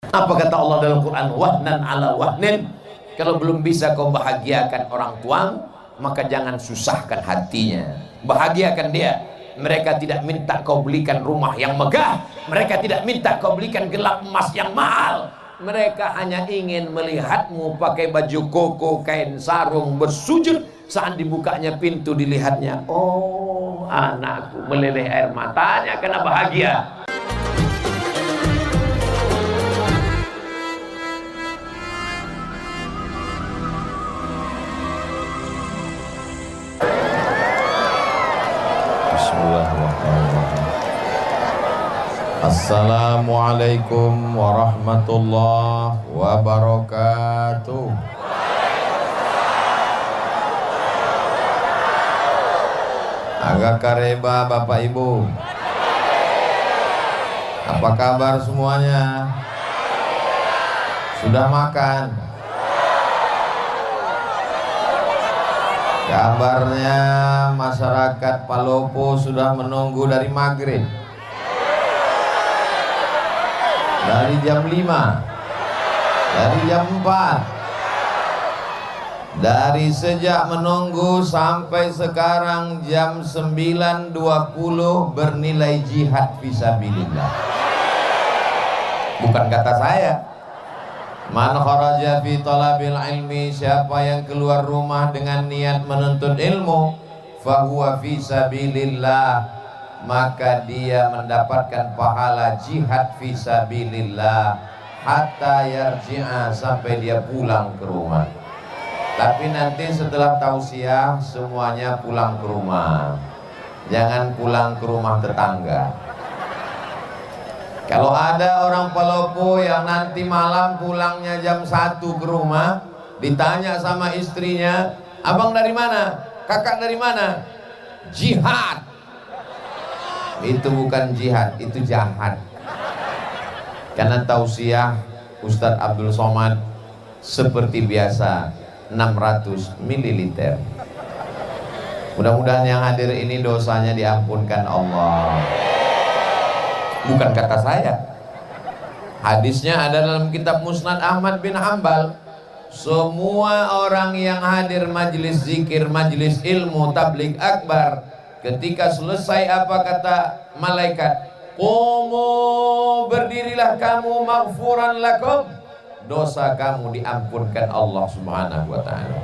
Apa kata Allah dalam Quran? Wahnan ala wahnin. Kalau belum bisa kau bahagiakan orang tuamu, maka jangan susahkan hatinya. Bahagiakan dia. Mereka tidak minta kau belikan rumah yang megah, mereka tidak minta kau belikan gelang emas yang mahal. Mereka hanya ingin melihatmu pakai baju koko, kain sarung, bersujud. Saat dibukanya pintu, dilihatnya, oh anakku, meleleh air matanya karena bahagia. Assalamualaikum warahmatullahi wabarakatuh. Agak kareba Bapak Ibu. Apa kabar semuanya? Sudah makan? Kabarnya masyarakat Palopo sudah menunggu dari maghrib, dari jam 5, dari jam 4, dari sejak menunggu sampai sekarang jam 9.20 bernilai jihad fisabilillah. Bukan kata saya. Man kharaja fi talabil ilmi, siapa yang keluar rumah dengan niat menuntut ilmu, fahuwa fi sabilillah, maka dia mendapatkan pahala jihad fisabilillah hatta yarji'a, sampai dia pulang ke rumah. Tapi nanti setelah tausiah semuanya pulang ke rumah, jangan pulang ke rumah tetangga. Kalau ada orang Palopo yang nanti malam pulangnya jam 1 ke rumah, ditanya sama istrinya, abang dari mana? Kakak dari mana? Jihad. Itu bukan jihad, itu jahat. Karena tausiah Ustadz Abdul Somad seperti biasa 600 ml. Mudah-mudahan yang hadir ini dosanya diampunkan Allah. Bukan kata saya. Hadisnya ada dalam kitab Musnad Ahmad bin Hanbal. Semua orang yang hadir majelis zikir, majelis ilmu, tabligh akbar, ketika selesai apa kata malaikat? Qumu, berdirilah kamu, maghfuran lakum, dosa kamu diampunkan Allah Subhanahu wa ta'ala.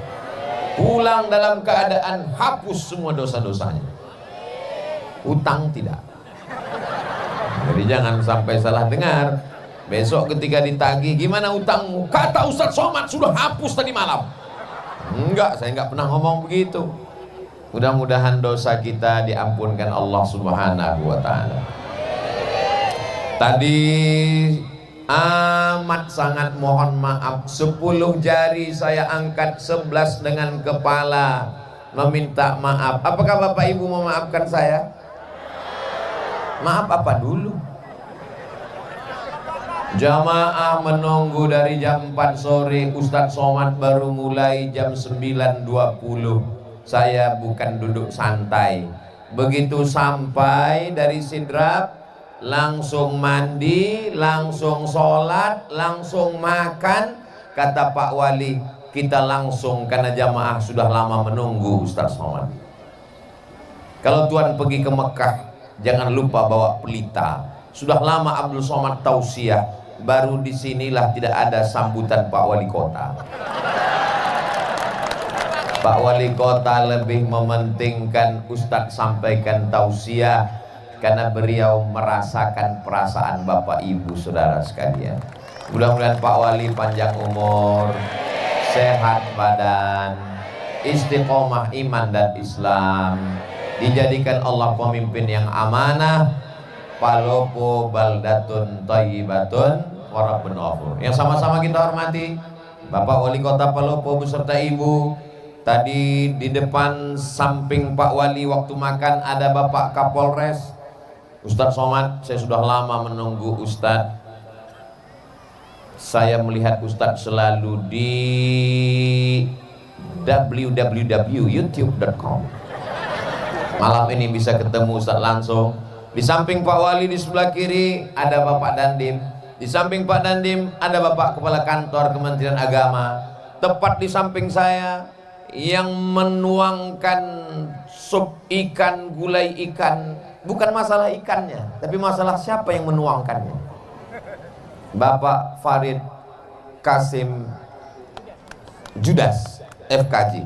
Pulang dalam keadaan hapus semua dosa-dosanya. Utang tidak. Jadi jangan sampai salah dengar. Besok ketika ditagih, gimana utangmu? Kata Ustadz Somad sudah hapus tadi malam. Enggak, saya enggak pernah ngomong begitu. Mudah-mudahan dosa kita diampunkan Allah Subhanahu wa ta'ala. Tadi amat sangat mohon maaf, 10 jari saya angkat, 11 dengan kepala meminta maaf. Apakah Bapak Ibu memaafkan saya? Maaf apa dulu? Jamaah menunggu dari jam 4 sore, Ustadz Somad baru mulai jam 9.20. Saya bukan duduk santai. Begitu sampai dari Sidrap, langsung mandi, langsung sholat, langsung makan. Kata Pak Wali, kita langsung karena jamaah sudah lama menunggu Ustadz Somad. Kalau Tuhan pergi ke Mekah, jangan lupa bawa pelita. Sudah lama Abdul Somad tausiah, baru disinilah tidak ada sambutan Pak Wali Kota. Pak Wali Kota lebih mementingkan Ustadz sampaikan tausiah karena beliau merasakan perasaan Bapak Ibu saudara sekalian. Mudah-mudahan Pak Wali panjang umur, sehat badan, istiqomah iman dan Islam, dijadikan Allah pemimpin yang amanah. Palopo baldatun thayyibatun wa rabbun ghafur. Yang sama-sama kita hormati Bapak Wali Kota Palopo beserta Ibu. Tadi di depan samping Pak Wali waktu makan ada Bapak Kapolres Ustadz Somad. Saya sudah lama menunggu Ustadz. Saya melihat Ustadz selalu di www.youtube.com. Malam ini bisa ketemu Ustadz langsung. Di samping Pak Wali di sebelah kiri ada Bapak Dandim, Di samping Pak Dandim ada Bapak Kepala Kantor Kementerian Agama. Tepat di samping saya yang menuangkan sup ikan, gulai ikan. Bukan masalah ikannya, tapi masalah siapa yang menuangkannya. Bapak Farid Kasim Judas FKJ.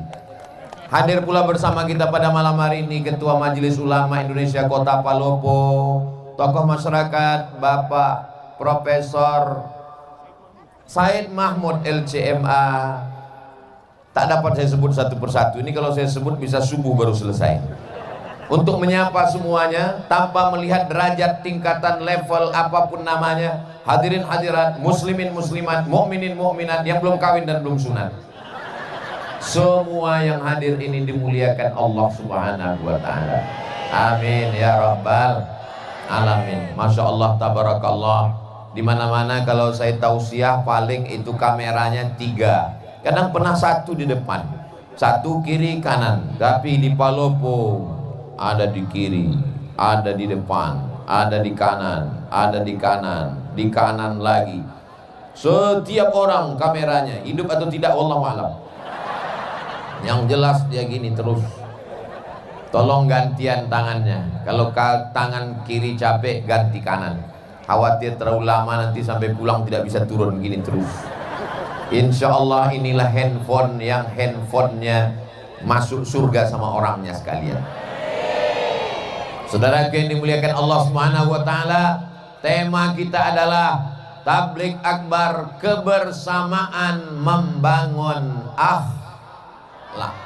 Hadir pula bersama kita pada malam hari ini Ketua Majelis Ulama Indonesia Kota Palopo, tokoh masyarakat Bapak Profesor Said Mahmud LCMA. Tak dapat saya sebut satu persatu. Ini kalau saya sebut bisa subuh baru selesai. Untuk menyapa semuanya tanpa melihat derajat, tingkatan, level apapun namanya. Hadirin hadirat, muslimin muslimat, mukminin mukminat yang belum kawin dan belum sunat. Semua yang hadir ini dimuliakan Allah Subhanahu wa taala. Amin ya rabbal alamin. Masya Allah, tabarakallah. Di mana-mana kalau saya tausiah paling itu kameranya 3. Kadang pernah 1 di depan, 1 kiri kanan. Tapi di Palopo ada di kiri, ada di depan, ada di kanan, ada di kanan, di kanan lagi. Setiap orang kameranya, hidup atau tidak wallahu a'lam. Yang jelas dia gini terus. Tolong gantian tangannya. Kalau tangan kiri capek, ganti kanan. Khawatir terlalu lama nanti sampai pulang tidak bisa turun, gini terus. Insya Allah inilah handphone yang handphonenya masuk surga sama orangnya sekalian. Saudara yang dimuliakan Allah Subhanahu wa taala, tema kita adalah Tabligh Akbar, kebersamaan membangun akhlak.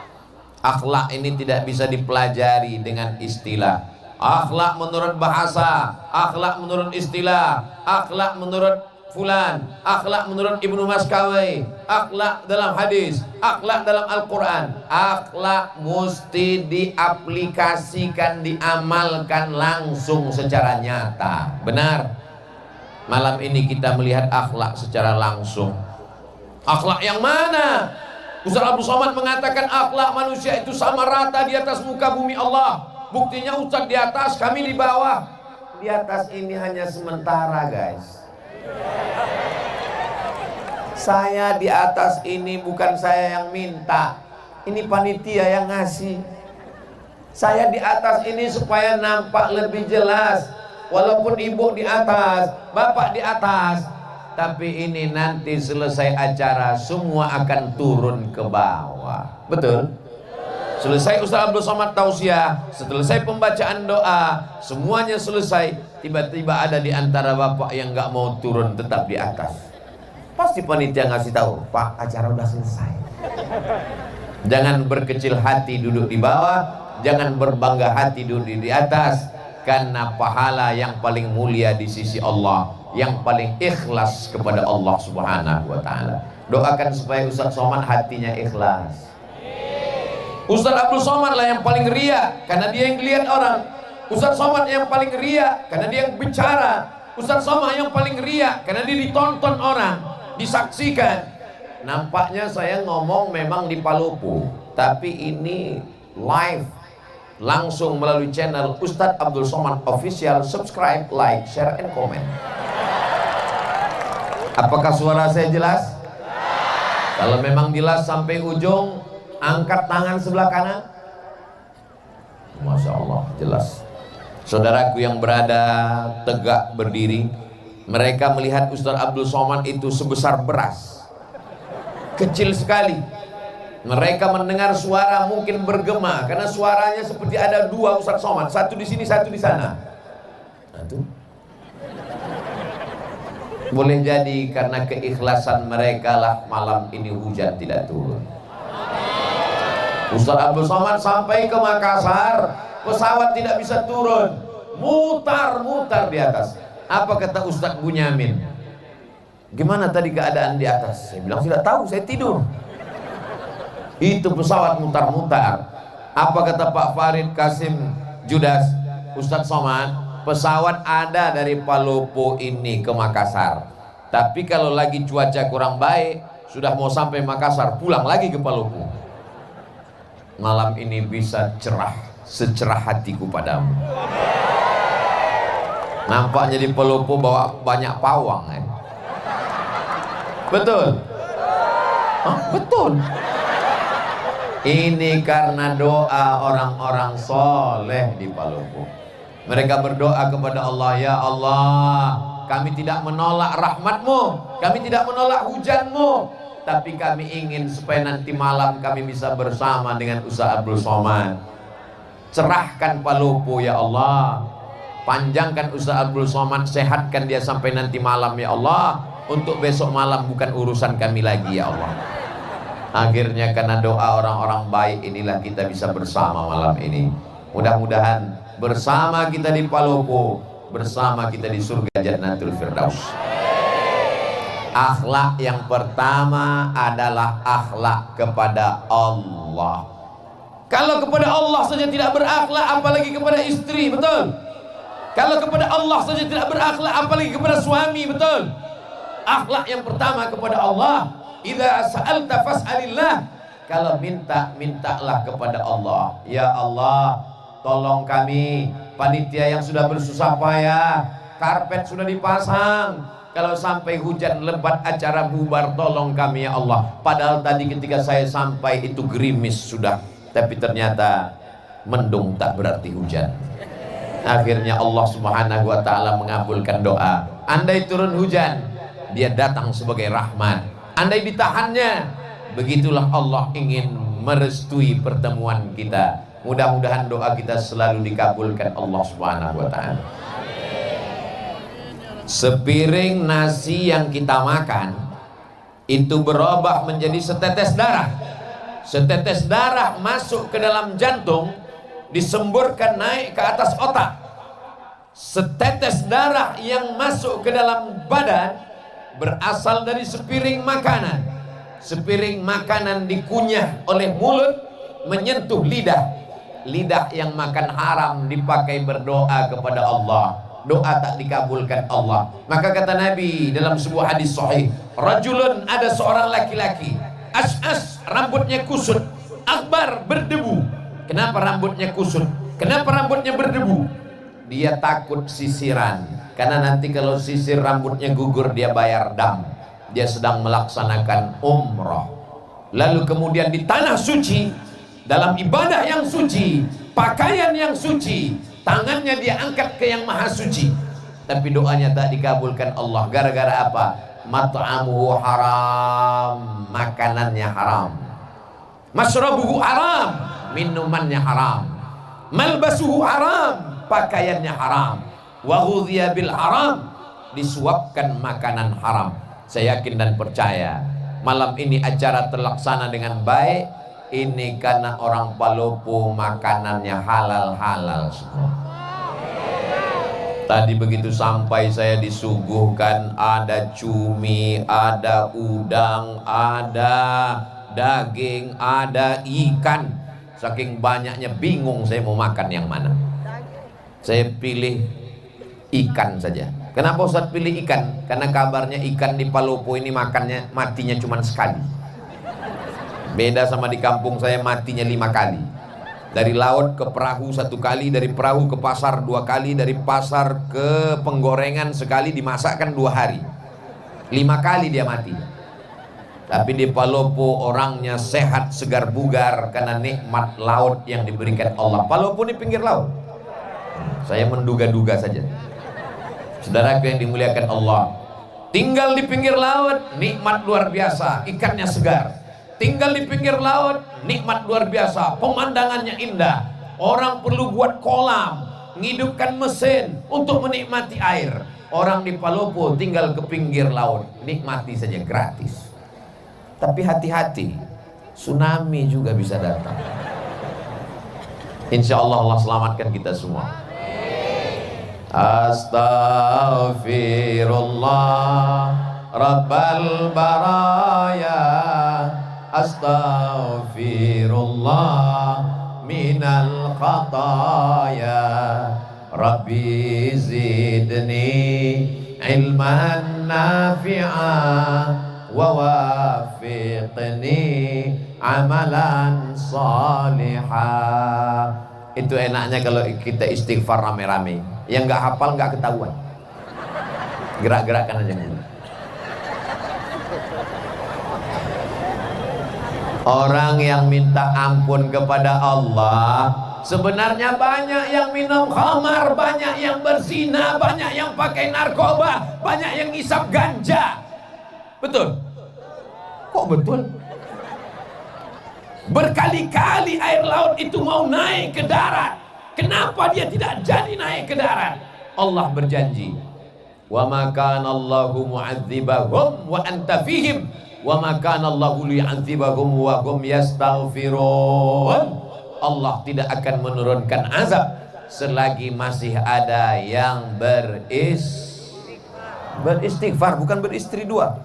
Akhlak ini tidak bisa dipelajari dengan istilah. Akhlak menurut bahasa, akhlak menurut istilah, akhlak menurut fulan, akhlak menurut Ibnu Maskawai, akhlak dalam hadis, akhlak dalam Al-Quran. Akhlak mesti diaplikasikan, diamalkan langsung secara nyata. Benar? Malam ini kita melihat akhlak secara langsung. Akhlak yang mana? Ustaz Abdul Somad mengatakan akhlak manusia itu sama rata di atas muka bumi Allah. Buktinya Ustaz di atas, kami di bawah. Di atas ini hanya sementara, guys. Saya di atas ini bukan saya yang minta, ini panitia yang ngasih. Saya di atas ini supaya nampak lebih jelas. Walaupun ibu di atas, bapak di atas, tapi ini nanti selesai acara semua akan turun ke bawah. Betul? Selesai Ustaz Abdul Somad tausiah, selesai pembacaan doa, semuanya selesai. Tiba-tiba ada di antara bapak yang nggak mau turun, tetap di atas. Pasti panitia ngasih tahu, Pak, acara udah selesai. Jangan berkecil hati duduk di bawah, jangan berbangga hati duduk di atas, karena pahala yang paling mulia di sisi Allah, yang paling ikhlas kepada Allah Subhanahu wa taala. Doakan supaya Ustaz Somad hatinya ikhlas. Ustaz Abdul Somad lah yang paling ria, karena dia yang dilihat orang. Ustaz Somad yang paling ria, karena dia yang bicara. Ustaz Somad yang paling ria, karena dia ditonton orang, disaksikan. Nampaknya saya ngomong memang di Palopo, tapi ini live, langsung melalui channel Ustaz Abdul Somad Official. Subscribe, like, share, and comment. Apakah suara saya jelas? Kalau memang jelas sampai ujung, angkat tangan sebelah kanan. Masya Allah, jelas. Saudaraku yang berada tegak berdiri, mereka melihat Ustaz Abdul Somad itu sebesar beras, kecil sekali. Mereka mendengar suara mungkin bergema, karena suaranya seperti ada 2 Ustaz Somad, satu di sini, satu di sana. Nah, tuh. Boleh jadi karena keikhlasan mereka lah malam ini hujan tidak turun. Ustaz Abdul Somad sampai ke Makassar, pesawat tidak bisa turun, mutar-mutar di atas. Apa kata Ustaz Bunyamin? Gimana tadi keadaan di atas? Saya bilang tidak tahu, saya tidur. Itu pesawat mutar-mutar. Apa kata Pak Farid Kasim Judas? Ustaz Somad, pesawat ada dari Palopo ini ke Makassar. Tapi kalau lagi cuaca kurang baik, sudah mau sampai Makassar, pulang lagi ke Palopo. Malam ini bisa cerah, secerah hatiku padamu. Nampaknya di Palopo bawa banyak pawang, Betul? Oh, betul. Ini karena doa orang-orang soleh di Palopo. Mereka berdoa kepada Allah, ya Allah, kami tidak menolak rahmat-Mu, kami tidak menolak hujan-Mu, tapi kami ingin supaya nanti malam kami bisa bersama dengan Ustaz Abdul Somad. Cerahkan Palopo ya Allah, panjangkan Ustaz Abdul Somad, sehatkan dia sampai nanti malam ya Allah. Untuk besok malam bukan urusan kami lagi ya Allah. Akhirnya karena doa orang-orang baik inilah kita bisa bersama malam ini. Mudah-mudahan bersama kita di Palopo, bersama kita di surga Jannatul Firdaus. Akhlak yang pertama adalah akhlak kepada Allah. Kalau kepada Allah saja tidak berakhlak, apalagi kepada istri, betul? Kalau kepada Allah saja tidak berakhlak, apalagi kepada suami, betul? Akhlak yang pertama kepada Allah. Idza sa'alta fas'alillah. Kalau minta, mintalah kepada Allah. Ya Allah, tolong kami, panitia yang sudah bersusah payah, karpet sudah dipasang, kalau sampai hujan lebat acara bubar, tolong kami ya Allah. Padahal tadi ketika saya sampai itu gerimis sudah, tapi ternyata mendung tak berarti hujan. Akhirnya Allah Subhanahu wa ta'ala mengabulkan doa. Andai turun hujan, dia datang sebagai rahmat. Andai ditahannya, begitulah Allah ingin merestui pertemuan kita. Mudah-mudahan doa kita selalu dikabulkan Allah Subhanahu wa ta'ala. Sepiring nasi yang kita makan itu berubah menjadi setetes darah. Setetes darah masuk ke dalam jantung, disemburkan naik ke atas otak. Setetes darah yang masuk ke dalam badan berasal dari sepiring makanan. Sepiring makanan dikunyah oleh mulut, menyentuh lidah. Lidah yang makan haram dipakai berdoa kepada Allah, doa tak dikabulkan Allah. Maka kata Nabi dalam sebuah hadis sahih, rajulun, ada seorang laki-laki, as'as, rambutnya kusut, akbar, berdebu. Kenapa rambutnya kusut? Kenapa rambutnya berdebu? Dia takut sisiran, karena nanti kalau sisir rambutnya gugur dia bayar dam. Dia sedang melaksanakan umrah. Lalu kemudian di tanah suci, dalam ibadah yang suci, pakaian yang suci, tangannya dia angkat ke yang maha suci, tapi doanya tak dikabulkan Allah. Gara-gara apa? Mat'amuhu haram, makanannya haram. Masrabuhu haram, minumannya haram. Malbasuhu haram, pakaiannya haram. Wa ghudhiya bil haram, disuapkan makanan haram. Saya yakin dan percaya malam ini acara terlaksana dengan baik. Ini karena orang Palopo makanannya halal-halal semua. Tadi begitu sampai saya disuguhkan ada cumi, ada udang, ada daging, ada ikan. Saking banyaknya bingung saya mau makan yang mana. Saya pilih ikan saja. Kenapa Ustaz pilih ikan? Karena kabarnya ikan di Palopo ini makannya matinya cuma sekali. Beda sama di kampung saya matinya 5 kali. Dari laut ke perahu 1 kali, dari perahu ke pasar 2 kali, dari pasar ke penggorengan sekali, dimasakkan 2 hari. 5 kali dia mati. Tapi di Palopo orangnya sehat, segar bugar karena nikmat laut yang diberikan Allah. Palopo ini pinggir laut. Saya menduga-duga saja. Saudaraku yang dimuliakan Allah, tinggal di pinggir laut, nikmat luar biasa, ikannya segar. Tinggal di pinggir laut, nikmat luar biasa, pemandangannya indah. Orang perlu buat kolam, ngidupkan mesin untuk menikmati air. Orang di Palopo tinggal ke pinggir laut, nikmati saja gratis. Tapi hati-hati, tsunami juga bisa datang. Insya Allah Allah selamatkan kita semua. Astaghfirullah Rabbal baraya, astaghfirullah minal khataya, Rabbi zidni ilman nafi'a wa wafiqni amalan salihah. Itu enaknya kalau kita istighfar rame-rame. Yang nggak hafal nggak ketahuan. Gerak-gerakkan aja. Orang yang minta ampun kepada Allah sebenarnya banyak yang minum khamar, banyak yang berzina, banyak yang pakai narkoba, banyak yang ngisap ganja. Betul? Kok betul? Berkali-kali air laut itu mau naik ke darat. Kenapa dia tidak jadi naik ke darat? Allah berjanji, wa ma kana Allahu mu'adzibahum wa anta fihim wa ma kana Allahu li'adzibahum wa hum yastaghfirun. Allah tidak akan menurunkan azab selagi masih ada yang beristighfar, bukan beristri dua.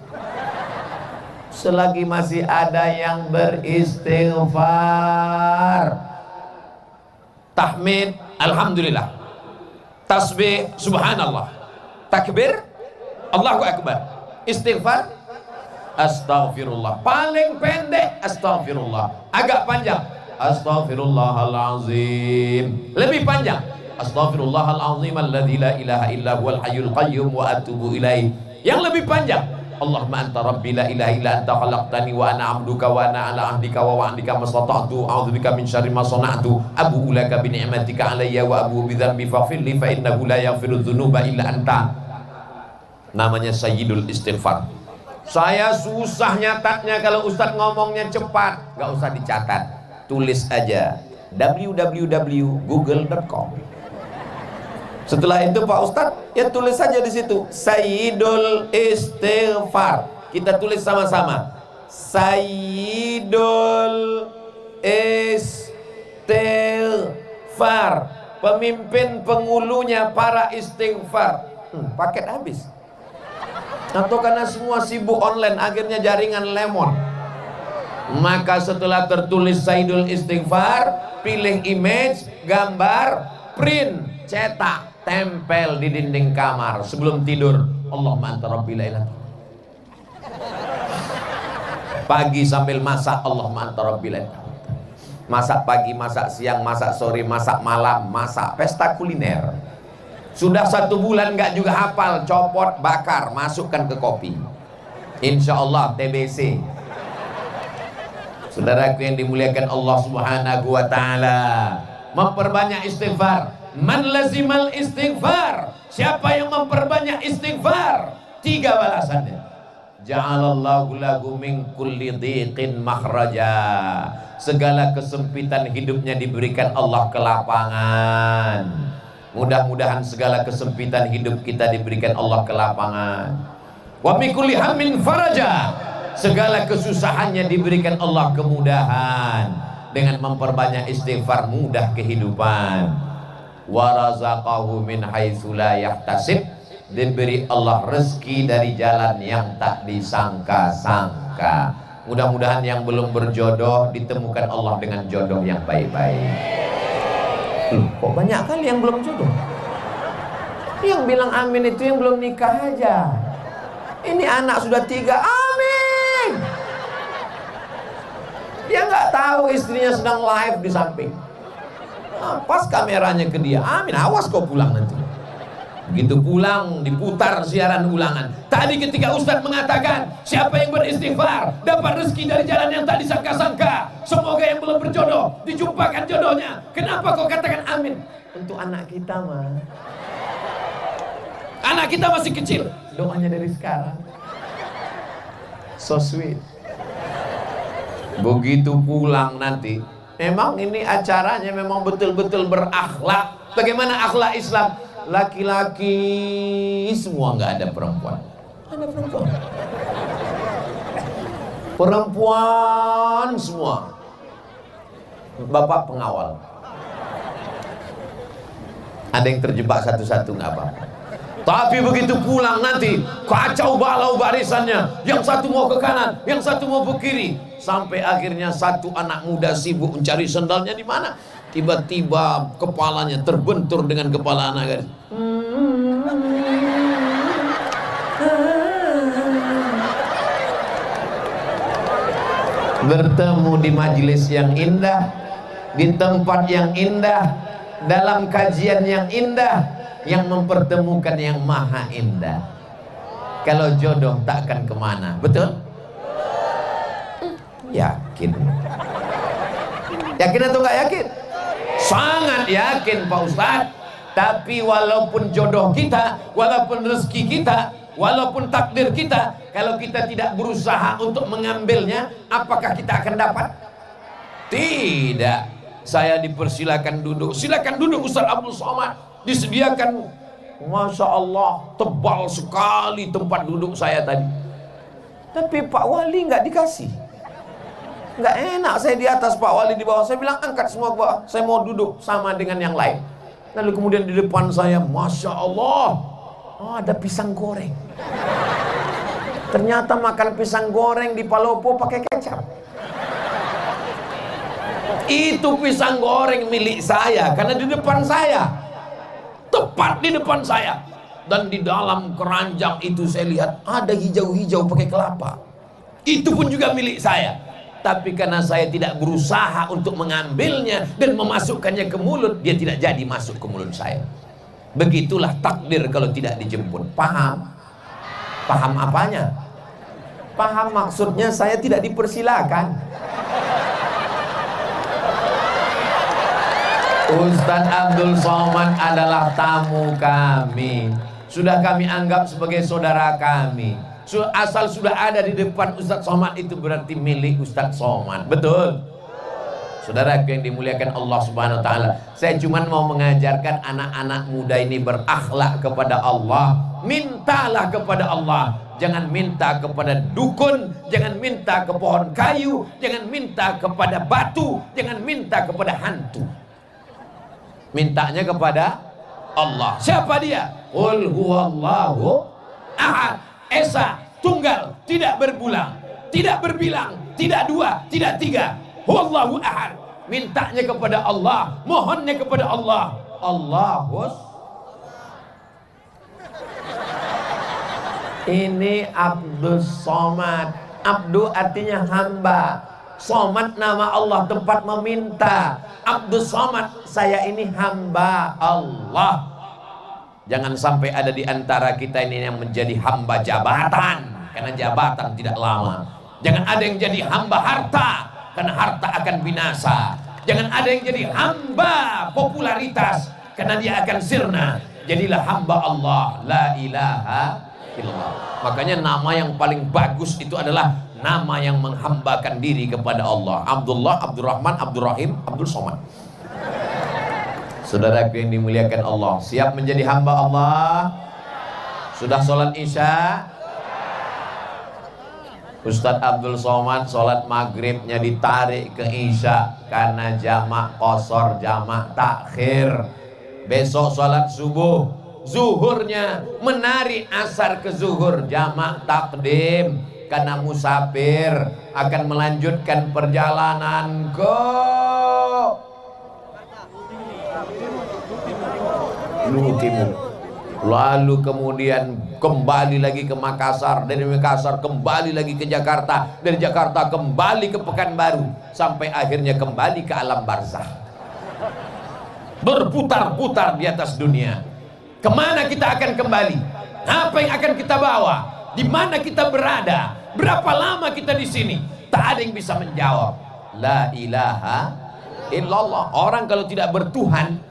Selagi masih ada yang beristighfar. Tahmid alhamdulillah, tasbih subhanallah, takbir Allahu akbar, istighfar astaghfirullah. Paling pendek astaghfirullah, agak panjang astaghfirullahalazim, lebih panjang astaghfirullahalazim alladzi la ilaha illa huwal hayyul qayyum wa atubu ilaih. Yang lebih panjang Allahumma anta rabbi la ilaha illa anta khalaqtani wa ana 'abduka wa ana 'ala 'ahdika wa wa'dika mastata'tu a'udzubika min syarri ma sana'tu abu'u laka bi ni'matika 'alayya wa abu'u bi dzambi faghfir li fa innahu la yaghfiru dzunuba illa anta. Namanya Sayyidul Istighfar. Saya susah nyatatnya kalau Ustadz ngomongnya cepat, nggak usah dicatat, tulis aja www.google.com. Setelah itu Pak Ustadz, ya tulis saja di situ Sayyidul Istighfar. Kita tulis sama-sama Sayyidul Istighfar, pemimpin penghulunya para istighfar. Paket habis. Atau karena semua sibuk online, akhirnya jaringan lemon. Maka setelah tertulis Sayyidul Istighfar, pilih image, gambar, print, cetak, tempel di dinding kamar sebelum tidur. Allahumma anta rabbi la ilaha. Pagi sambil masak Allahumma anta rabbi la ilaha. Masak pagi, masak siang, masak sore, masak malam, masak pesta kuliner. Sudah 1 bulan nggak juga hafal, copot, bakar, masukkan ke kopi. Insya Allah TBC. Saudaraku yang dimuliakan Allah Subhanahu wa ta'ala, memperbanyak istighfar. Man lazimal istighfar, siapa yang memperbanyak istighfar, 3 balasannya. Ja'alallahu lahu min kulli dhiqin makhraja, segala kesempitan hidupnya diberikan Allah kelapangan. Mudah-mudahan segala kesempitan hidup kita diberikan Allah kelapangan. Wa min kulli hammin faraja, segala kesusahannya diberikan Allah kemudahan. Dengan memperbanyak istighfar mudah kehidupan. Wa razaqahu min haitsu la yahtasib, diberi Allah rezeki dari jalan yang tak disangka-sangka. Mudah-mudahan yang belum berjodoh ditemukan Allah dengan jodoh yang baik-baik. Kok banyak kali yang belum jodoh? Yang bilang amin itu yang belum nikah aja. Ini anak sudah 3, amin. Dia nggak tahu istrinya sedang live di samping. Pas kameranya ke dia, amin, awas kau pulang nanti. Begitu pulang diputar siaran ulangan. Tadi ketika Ustadz mengatakan siapa yang beristighfar dapat rezeki dari jalan yang tak disangka-sangka. Semoga yang belum berjodoh dijumpakan jodohnya. Kenapa kau katakan amin? Untuk anak kita mah. Anak kita masih kecil, doanya dari sekarang. So sweet. Begitu pulang nanti, memang ini acaranya memang betul-betul berakhlak. Bagaimana akhlak Islam? Laki-laki semua, nggak ada perempuan. Ada perempuan. Perempuan semua. Bapak pengawal. Ada yang terjebak satu-satu nggak apa-apa. Tapi begitu pulang nanti kacau balau barisannya. Yang satu mau ke kanan, yang satu mau ke kiri. Sampai akhirnya satu anak muda sibuk mencari sendalnya di mana. Tiba-tiba kepalanya terbentur dengan kepala anak gadis. Bertemu di majelis yang indah, di tempat yang indah, dalam kajian yang indah, yang mempertemukan yang maha indah. Kalau jodoh tak akan kemana, betul? Yakin? Yakin atau nggak yakin? Sangat yakin Pak Ustadz. Tapi walaupun jodoh kita, walaupun rezeki kita, walaupun takdir kita, kalau kita tidak berusaha untuk mengambilnya, apakah kita akan dapat? Tidak. Saya dipersilakan duduk. Silakan duduk Ustaz Abdul Somad. Disediakan, Masya Allah, tebal sekali tempat duduk saya tadi. Tapi Pak Wali nggak dikasih. Nggak enak saya di atas, Pak Wali di bawah. Saya bilang angkat semua ke bawah. Saya mau duduk sama dengan yang lain. Lalu kemudian di depan saya, Masya Allah, ada pisang goreng. Ternyata makan pisang goreng di Palopo pakai kecap. Itu pisang goreng milik saya, karena di depan saya, tepat di depan saya. Dan di dalam keranjang itu saya lihat ada hijau-hijau pakai kelapa. Itu pun juga milik saya. Tapi karena saya tidak berusaha untuk mengambilnya dan memasukkannya ke mulut, dia tidak jadi masuk ke mulut saya. Begitulah takdir kalau tidak dijemput. Paham? Paham apanya? Paham maksudnya saya tidak dipersilakan. Ustaz Abdul Somad adalah tamu kami. Sudah kami anggap sebagai saudara kami. Asal sudah ada di depan Ustaz Somad, itu berarti milik Ustaz Somad. Betul? Saudara yang dimuliakan Allah Subhanahu wa taala, saya cuma mau mengajarkan anak-anak muda ini berakhlak kepada Allah. Mintalah kepada Allah. Jangan minta kepada dukun, jangan minta ke pohon kayu, jangan minta kepada batu, jangan minta kepada hantu. Mintanya kepada Allah. Siapa dia? Qul huwallahu ahad. Esa, tunggal, tidak berbulang, tidak berbilang, tidak dua, tidak tiga. Huwallahu ahad. Mintanya kepada Allah, mohonnya kepada Allah. Allahus. Ini Abdul Somad. Abdu artinya hamba. Somad nama Allah, tempat meminta. Abdul Somad, saya ini hamba Allah. Jangan sampai ada di antara kita ini yang menjadi hamba jabatan, karena jabatan tidak lama. Jangan ada yang jadi hamba harta, karena harta akan binasa. Jangan ada yang jadi hamba popularitas, karena dia akan sirna. Jadilah hamba Allah, la ilaha illallah. Makanya nama yang paling bagus itu adalah nama yang menghambakan diri kepada Allah. Abdullah, Abdurrahman, Abdurrahim, Abdul Somad. Saudara yang dimuliakan Allah, siap menjadi hamba Allah? Sudah sholat isya? Ustadz Abdul Somad sholat maghribnya ditarik ke isya karena jamak qasar, jamak takhir. Besok sholat subuh, zuhurnya menarik asar ke zuhur, jamak takdim karena musafir akan melanjutkan perjalanan ke Luhut Timur. Lalu kemudian kembali lagi ke Makassar, dari Makassar kembali lagi ke Jakarta, dari Jakarta kembali ke Pekanbaru, sampai akhirnya kembali ke alam barzakh. Berputar-putar di atas dunia. Kemana kita akan kembali? Apa yang akan kita bawa? Di mana kita berada? Berapa lama kita di sini? Tak ada yang bisa menjawab. La ilaha illallah. Orang kalau tidak bertuhan,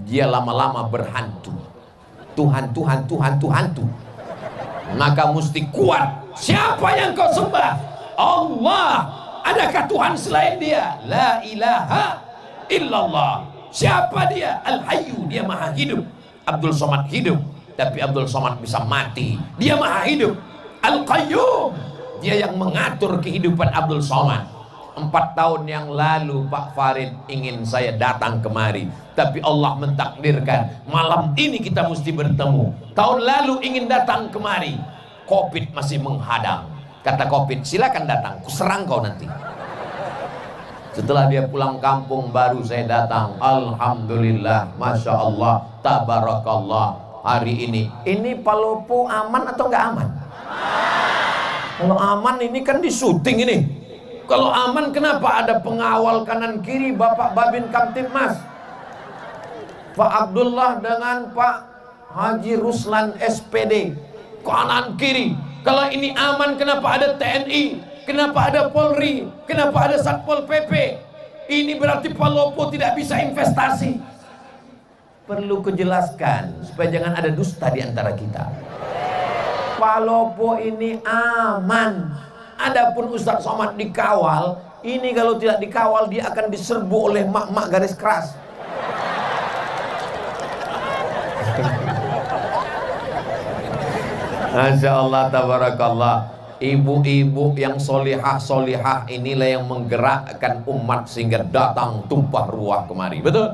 dia lama-lama berhantu. Tuhan, Tuhan, Tuhan, Tuhan, Tuhan. Maka mesti kuat. Siapa yang kau sembah? Allah. Adakah Tuhan selain dia? La ilaha illallah. Siapa dia? Al-Hayyu. Dia maha hidup. Abdul Somad hidup, tapi Abdul Somad bisa mati. Dia maha hidup. Al-Qayyum. Dia yang mengatur kehidupan Abdul Somad. 4 tahun yang lalu Pak Farid ingin saya datang kemari, tapi Allah mentakdirkan malam ini kita mesti bertemu. Tahun lalu ingin datang kemari, Covid masih menghadang. Kata Covid, silakan datang, kuserang kau nanti. Setelah dia pulang kampung baru saya datang. Alhamdulillah, Masya Allah, Tabarakallah. Hari ini Palopo aman atau nggak aman? Kalau aman ini kan di syuting ini. Kalau aman kenapa ada pengawal kanan kiri Bapak Babin Kamtibmas, Pak Abdullah dengan Pak Haji Ruslan SPD kanan kiri. Kalau ini aman, kenapa ada TNI? Kenapa ada Polri? Kenapa ada Satpol PP? Ini berarti Palopo tidak bisa investasi. Perlu kujelaskan supaya jangan ada dusta di antara kita. Palopo ini aman. Adapun Ustadz Somad dikawal, ini kalau tidak dikawal dia akan diserbu oleh mak-mak garis keras. Masya Allah, tabarakallah. Ibu-ibu yang solihah-solihah inilah yang menggerakkan umat sehingga datang tumpah ruah kemari. Betul?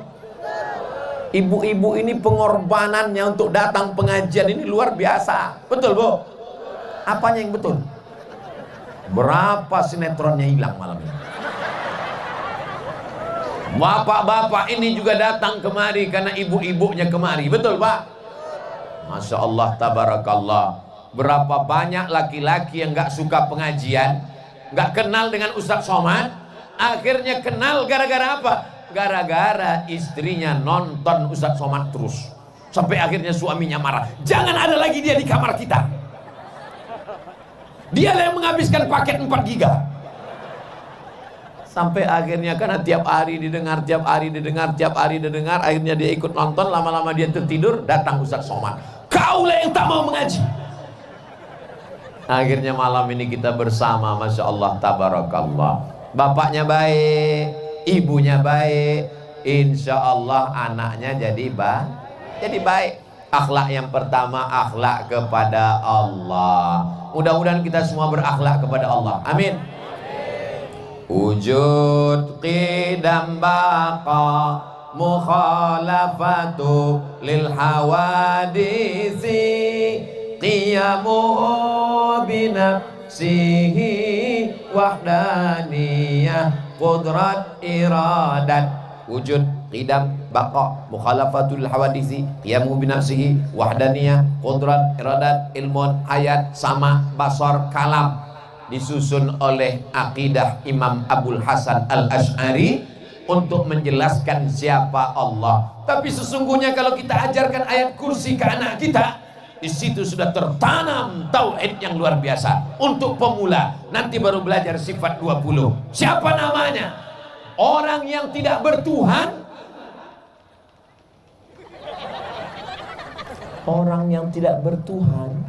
Ibu-ibu ini pengorbanannya untuk datang pengajian ini luar biasa. Betul, Bu? Apanya yang betul? Berapa sinetronnya hilang malam ini? Bapak-bapak ini juga datang kemari karena ibu-ibunya kemari. Betul, Pak? Masya Allah, tabarakallah. Berapa banyak laki-laki yang gak suka pengajian, gak kenal dengan Ustadz Somad, akhirnya kenal gara-gara apa? Gara-gara istrinya nonton Ustadz Somad terus, sampai akhirnya suaminya marah. Jangan ada lagi dia di kamar kita. Dia yang menghabiskan paket 4 giga. Sampai akhirnya karena tiap hari didengar, akhirnya dia ikut nonton, lama-lama dia tertidur, datang Ustadz Somad. Kaulah yang tak mau mengaji. Akhirnya malam ini kita bersama, Masya Allah, tabarakallah. Bapaknya baik, ibunya baik, insya Allah anaknya jadi baik. Akhlak yang pertama, akhlak kepada Allah. Mudah-mudahan kita semua berakhlak kepada Allah. Amin. Wujud qidam baqa mukhalafatu lil hawadisi qiyamuhu binafsihi wahdaniyah qudrat iradat. Wujud qidam baqa mukhalafatul hawadisi qiyamuhu binafsihi wahdaniyah qudrat iradat ilmun ayat sama basar kalam, disusun oleh akidah Imam Abul Hasan Al-Asy'ari untuk menjelaskan siapa Allah. Tapi sesungguhnya kalau kita ajarkan ayat kursi ke anak kita, di situ sudah tertanam tauhid yang luar biasa. Untuk pemula, nanti baru belajar sifat 20. Siapa namanya? Orang yang tidak bertuhan. Orang yang tidak bertuhan,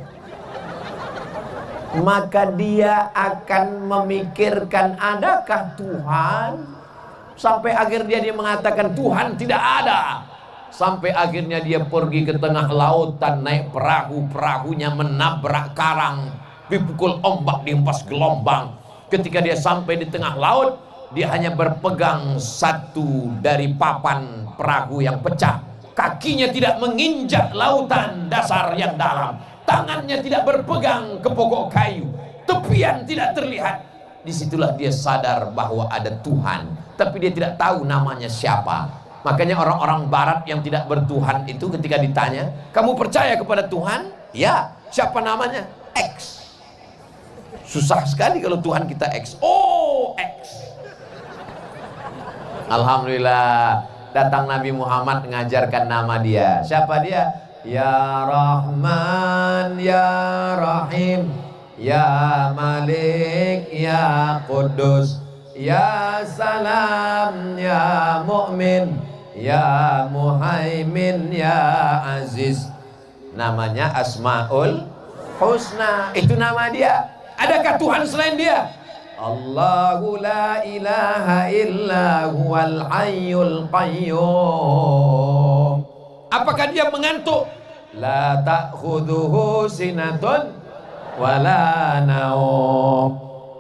maka dia akan memikirkan adakah Tuhan, sampai akhirnya dia mengatakan Tuhan tidak ada. Sampai akhirnya dia pergi ke tengah lautan, naik perahu-perahunya menabrak karang, dipukul ombak, dihempas gelombang. Ketika dia sampai di tengah laut, dia hanya berpegang satu dari papan perahu yang pecah. Kakinya tidak menginjak lautan dasar yang dalam, tangannya tidak berpegang ke pokok kayu, tepian tidak terlihat. Disitulah dia sadar bahwa ada Tuhan, tapi dia tidak tahu namanya siapa. Makanya orang-orang barat yang tidak bertuhan itu ketika ditanya, kamu percaya kepada Tuhan? Ya. Siapa namanya? X. Susah sekali kalau Tuhan kita X. Oh, X. Alhamdulillah, datang Nabi Muhammad mengajarkan nama dia. Siapa dia? Ya Rahman, Ya Rahim, Ya Malik, Ya Qudus, Ya Salam, Ya Mu'min, Ya Muhaimin, Ya Aziz. Namanya Asmaul Husna. Itu nama dia. Adakah Tuhan selain dia? Allahu la ilaha illa huwal hayyul qayyum. Apakah dia mengantuk? La ta'khudhuhu sinatun wala naum.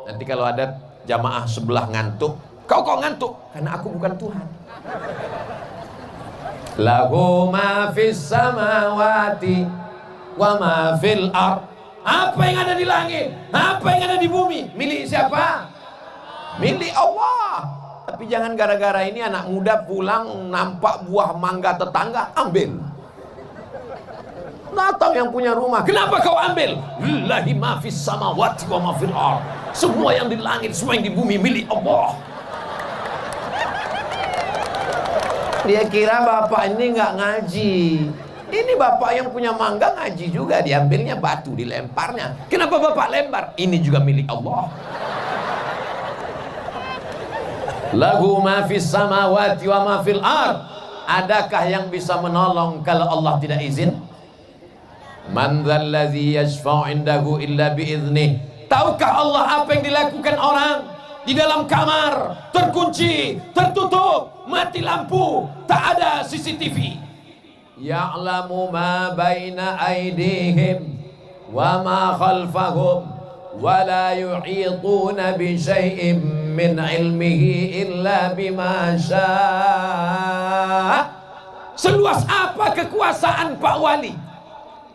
Nanti kalau ada jamaah sebelah ngantuk, kau kok ngantuk? Karena aku bukan Tuhan. Lahu ma fis samawati wa ma fil ard. Apa yang ada di langit, apa yang ada di bumi, milik siapa? Milik Allah. Tapi jangan gara-gara ini anak muda pulang nampak buah mangga tetangga, ambil. Datang yang punya rumah, kenapa kau ambil? Lillahi ma fis samawati wa ma fil ard. Semua yang di langit, semua yang di bumi milik Allah. Dia kira bapak ini nggak ngaji. Ini bapak yang punya mangga ngaji juga, diambilnya batu, dilemparnya. Kenapa bapak lempar? Ini juga milik Allah. Lahu ma fis samawati wa ma fil ard. Adakah yang bisa menolong kalau Allah tidak izin? Man dzalladzi yashfa'u indahu illa biiznih. Tahukah Allah apa yang dilakukan orang di dalam kamar, terkunci, tertutup, mati lampu, tak ada CCTV? Ya'lamu ma baina aydihim wa ma khalfahum wa la yu'ituna bi syai'in min ilmihi illa bima syaa. Seluas apa kekuasaan Pak Wali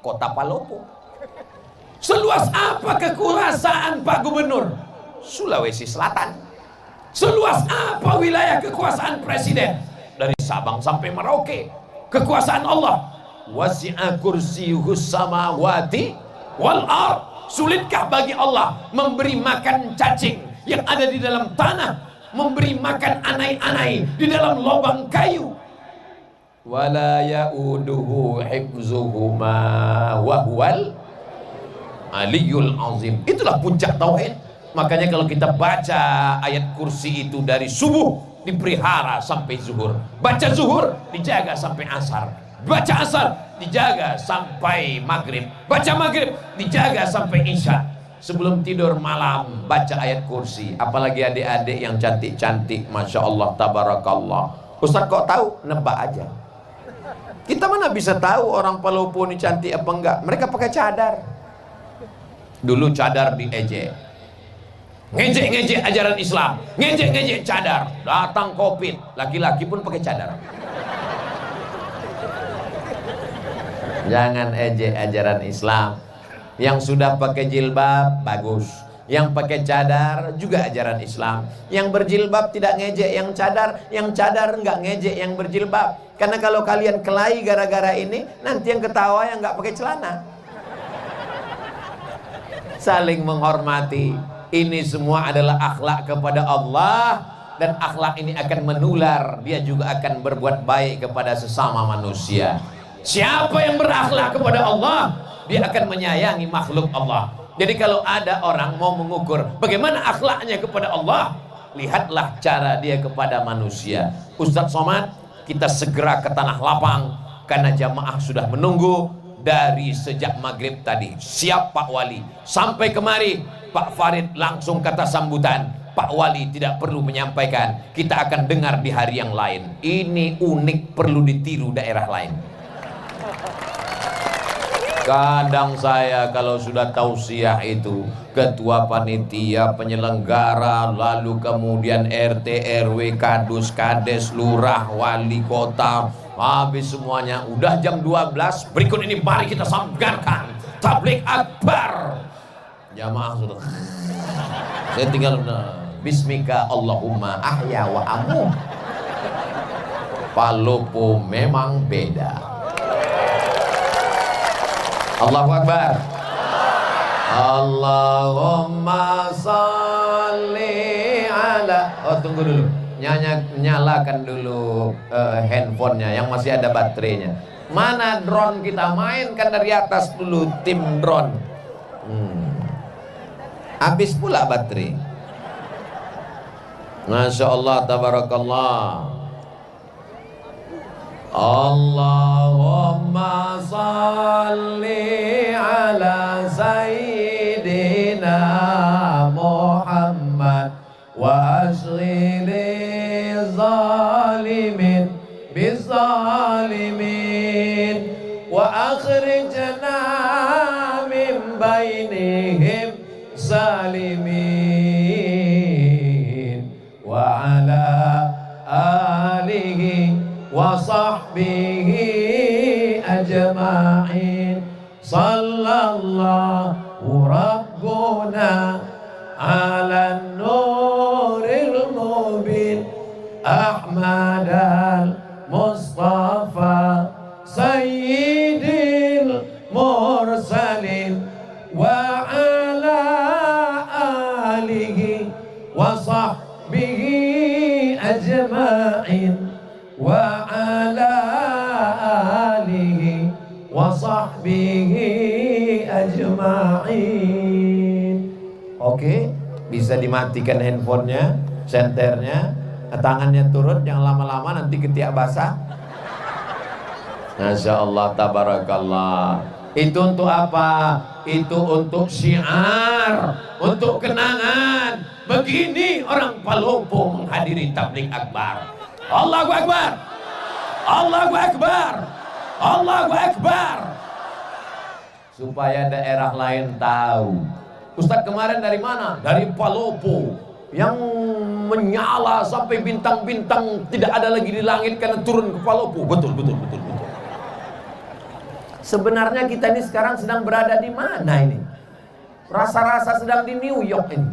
Kota Palopo? Seluas apa kekuasaan Pak Gubernur Sulawesi Selatan? Seluas apa wilayah kekuasaan Presiden dari Sabang sampai Merauke? Kekuasaan Allah. Wasi'a kursiyuhus samawati wal ard. Sulitkah bagi Allah memberi makan cacing yang ada di dalam tanah, memberi makan anai-anai di dalam lubang kayu? Wala ya'uduhu hifzuhuma wa huwal aliyul azim. Itulah puncak tauhid. Makanya kalau kita baca ayat kursi itu dari subuh dipelihara sampai zuhur, baca zuhur dijaga sampai asar, baca asar dijaga sampai maghrib, baca maghrib dijaga sampai isya. Sebelum tidur malam baca ayat kursi. Apalagi adik-adik yang cantik-cantik, masya Allah, tabarakallah. Ustaz kok tahu? Nebak aja. Kita mana bisa tahu orang Palopo ini cantik apa enggak? Mereka pakai cadar. Dulu cadar diejek, ngejek-ngejek ajaran Islam, ngejek-ngejek cadar. Datang Covid, laki-laki pun pakai cadar. Jangan ejek ajaran Islam. Yang sudah pakai jilbab bagus, yang pakai cadar juga ajaran Islam. Yang berjilbab tidak ngejek yang cadar enggak ngejek yang berjilbab. Karena kalau kalian kelahi gara-gara ini, nanti yang ketawa yang enggak pakai celana. Saling menghormati. Ini semua adalah akhlak kepada Allah, dan akhlak ini akan menular. Dia juga akan berbuat baik kepada sesama manusia. Siapa yang berakhlak kepada Allah, dia akan menyayangi makhluk Allah. Jadi kalau ada orang mau mengukur bagaimana akhlaknya kepada Allah, lihatlah cara dia kepada manusia. Ustadz Somad, kita segera ke Tanah Lapang karena jamaah sudah menunggu dari sejak maghrib tadi. Siap Pak Wali. Sampai kemari Pak Farid langsung kata sambutan, Pak Wali tidak perlu menyampaikan, kita akan dengar di hari yang lain. Ini unik, perlu ditiru daerah lain. Kadang saya kalau sudah tausiah itu, ketua panitia, penyelenggara, lalu kemudian RT, RW, kadus, kades, lurah, wali kota, habis semuanya, udah jam 12, berikut ini mari kita sambungkan tabligh akbar. Jamaah sudah, saya tinggal bismika Allahumma ahya wa amuh. Palopo memang beda. Allahu Akbar. Allahumma salli ala. Oh tunggu dulu, nyalakan dulu handphonenya yang masih ada baterainya. Mana drone kita? Mainkan dari atas dulu tim drone. Habis pula baterai. Masya Allah, tabarakallah. Allahumma salli ala sayyidina Muhammad wa ashghili zalimin bizalimin wa akhrijna min bainihim salimin wa ala alihi wa sahbihi ajma'in. Sallallahu rabbuna ala nuril mubin Ahmad al-Mustafa sayyidil mursalin wa ala alihi wa sahbihi ajma'in wa ala alihi ajma'in. Oke, bisa dimatikan handphonenya, senternya, tangannya turun, jangan lama-lama nanti ketiak basah. Masya Allah, tabarakallah. Itu untuk apa? Itu untuk syiar, untuk kenangan. Begini orang Palopo menghadiri tabligh akbar. Allahu Akbar, Allahu Akbar, Allahu Akbar. Supaya daerah lain tahu. Ustadz kemarin dari mana? Dari Palopo. Yang menyala sampai bintang-bintang tidak ada lagi di langit karena turun ke Palopo. Betul. Sebenarnya kita ini sekarang sedang berada di mana ini? Rasa-rasa sedang di New York ini.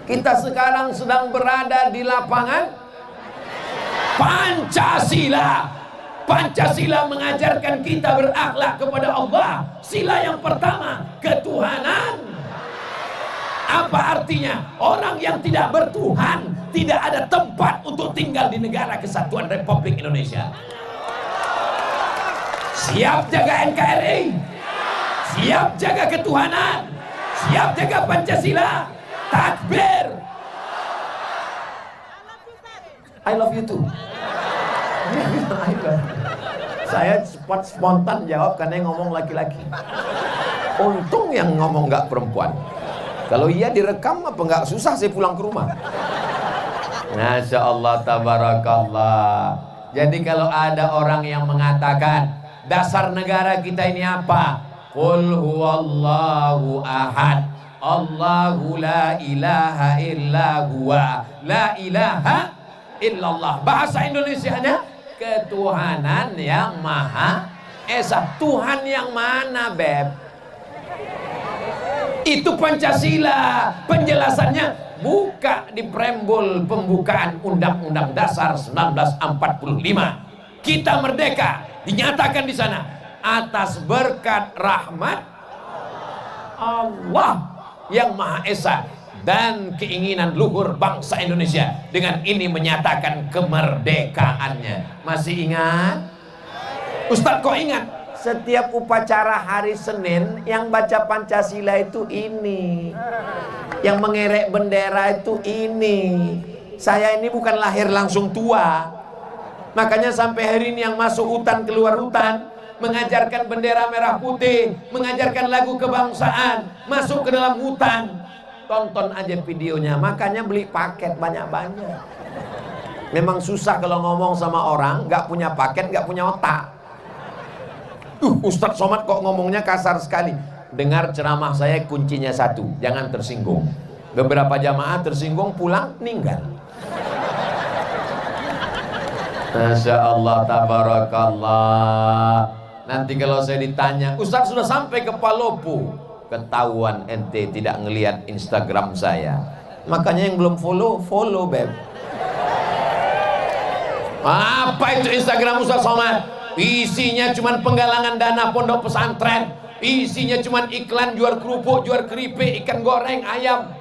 Kita sekarang sedang berada di lapangan Pancasila. Pancasila mengajarkan kita berakhlak kepada Allah. Sila yang pertama, ketuhanan. Apa artinya? Orang yang tidak bertuhan tidak ada tempat untuk tinggal di negara kesatuan Republik Indonesia. Siap jaga NKRI, siap jaga ketuhanan, siap jaga Pancasila. Takbir. I love you too. Saya spontan jawab karena yang ngomong laki-laki. Untung yang ngomong nggak perempuan. Kalau iya direkam apa nggak susah saya pulang ke rumah. Masya Allah, tabarakallah. Jadi kalau ada orang yang mengatakan dasar negara kita ini apa? Qul huwallahu ahad, Allahu la ilaha illa huwa, la ilaha illallah. Bahasa Indonesianya ketuhanan yang maha esa. Tuhan yang mana, Beb? Itu Pancasila. Penjelasannya buka di preambul pembukaan Undang-Undang Dasar 1945. Kita merdeka, dinyatakan di sana atas berkat rahmat Allah yang Maha Esa dan keinginan luhur bangsa Indonesia. Dengan ini menyatakan kemerdekaannya. Masih ingat? Ustadz kok ingat? Setiap upacara hari Senin yang baca Pancasila itu ini, yang mengerek bendera itu ini. Saya ini bukan lahir langsung tua. Makanya sampai hari ini yang masuk hutan keluar hutan, mengajarkan bendera merah putih, mengajarkan lagu kebangsaan, masuk ke dalam hutan. Tonton aja videonya. Makanya beli paket banyak-banyak. Memang susah kalau ngomong sama orang nggak punya paket, nggak punya otak. Ustadz Somad kok ngomongnya kasar sekali. Dengar ceramah saya, kuncinya satu, jangan tersinggung. Beberapa jamaah tersinggung, pulang meninggal. Masya Allah, tabarakallah. Nanti kalau saya ditanya, Ustadz sudah sampai ke Palopo, ketahuan ente tidak ngelihat Instagram saya. Makanya yang belum follow Beb. Apa itu Instagram Ustadz Somad? Isinya cuma penggalangan dana pondok pesantren, isinya cuma iklan jual kerupuk, jual keripik, ikan goreng, ayam,